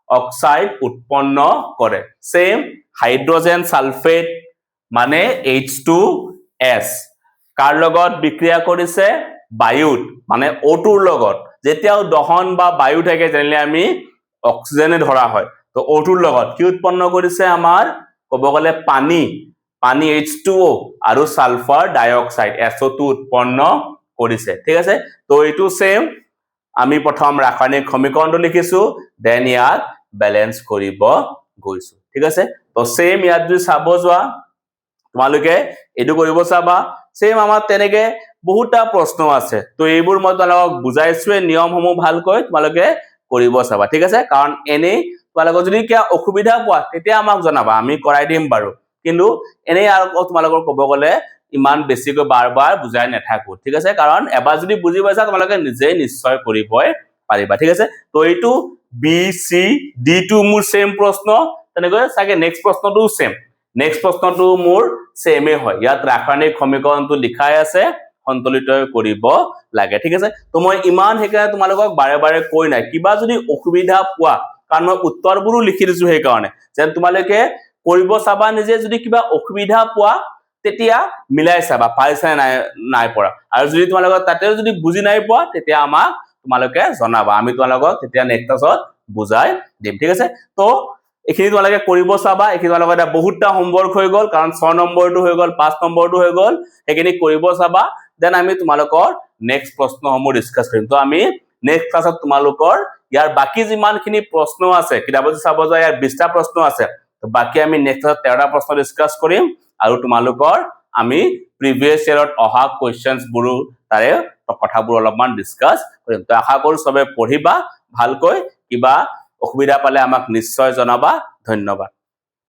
অক্সাইড উৎপন্ন কৰে সেম হাইড্ৰোজেন সালফেট মানে H2S কাৰ লগত বিক্ৰিয়া কৰিছে বায়ুত মানে O2 ৰ লগত যেতিয়াও দহন বা বায়ু থাকে যেনে আমি অক্সিজেনে ধৰা হয় তো O2 ৰ লগত কি উৎপন্ন কৰিছে আমাৰ ক'ব গলে পানী H2O আৰু সালফাৰ ডাই অক্সাইড SO2 উৎপন্ন কৰিছে ঠিক আছে তো এটো সেম আমি প্ৰথম ৰাসায়নিক সমীকৰণটো লিখিছো দেন ইয়াত ব্যালেন্স কৰিব গৈছো ঠিক আছে তো সেম ইয়াত যদি চাব যোৱা তোমালোকে এটো কৰিব চাবা সেম আমাৰ তেনেকে বহুতটা প্ৰশ্ন আছে তো এইবোৰ মই তোমালোকক বুজাইছোৱে নিয়মসমূহ ভালকৈ তোমালোকে কৰিব চাবা ঠিক আছে কাৰণ এনে তোমালোকৰ যদি কি অসুবিধা পোৱা তেতিয়া আমাক জনাবা আমি কৰাই দিম বাৰু কিন্তু এনে আৰু তোমালোকৰ ক'ব গলে ইমান বেছিকৈ বাৰ বুজাই নাথাকো ঠিক আছে কাৰণ এবাৰ যদি বুজি পাইছা তোমালোকে নিজে নিশ্চয় কৰিবই পাৰিবা ঠিক আছে তো এইটো B C D টো মোৰ সেম প্ৰশ্ন তেনেকৈ সাকে নেক্সট প্ৰশ্নটো সেম নেক্সট প্ৰশ্নটো মোৰ সেমে হয় ইয়াত ৰাসায়নিক সমীকৰণটো লিখাই আছে সন্তুলিত কৰিব লাগে ঠিক আছে তো মই ইমান হেকা তোমালোকক বাৰে বাৰে কৈ নাই কিবা যদি অসুবিধা পোৱা কাৰণ মই উত্তৰবোৰো লিখি দিছো সেই কাৰণে যেন তোমালোকে কৰিব চাবা নিজে যদি কিবা অসুবিধা পোৱা তেতিয়া মিলাই চাবা পাইছা নাই পৰা আৰু যদি তোমালোকৰ তাতে যদি বুজি নাই পোৱা তেতিয়া আমাক তোমালোকে জনাবা আমি তোমালোকক তেতিয়া নেক্সট ক্লাছত বুজাই দিম ঠিক আছে তো এখিনি তোমালোকে কৰিব চাবা এখিনি তোমালোকৰ এটা বহুতটা হোমৱৰ্ক হৈ গল কাৰণ 6 নম্বৰটো হৈ গল 5 নম্বৰটো হৈ গল এখিনি কৰিব চাবা দেন আমি তোমালোকৰ নেক্সট প্ৰশ্নসমূহ ডিসকাস কৰিম তো আমি নেক্সট ক্লাছত তোমালোকৰ ইয়াৰ বাকি যিমানখিনি প্ৰশ্ন আছে কিতাপত চাব যায় ইয়াৰ 20টা প্ৰশ্ন আছে তো বাকি আমি নেক্সট ক্লাছত 13টা প্ৰশ্ন ডিসকাস কৰিম আৰু তোমালোকৰ আমি প্ৰিভিয়াস ইয়াৰত অহা কোৱেশ্চনছ বুৰু তাৰে কথাবোৰ অলপমান ডিসকাস কৰিম তো আশা কৰো সবে পঢ়িবা ভালকৈ কিবা অসুবিধা পালে আমাক নিশ্চয় জনাবা ধন্যবাদ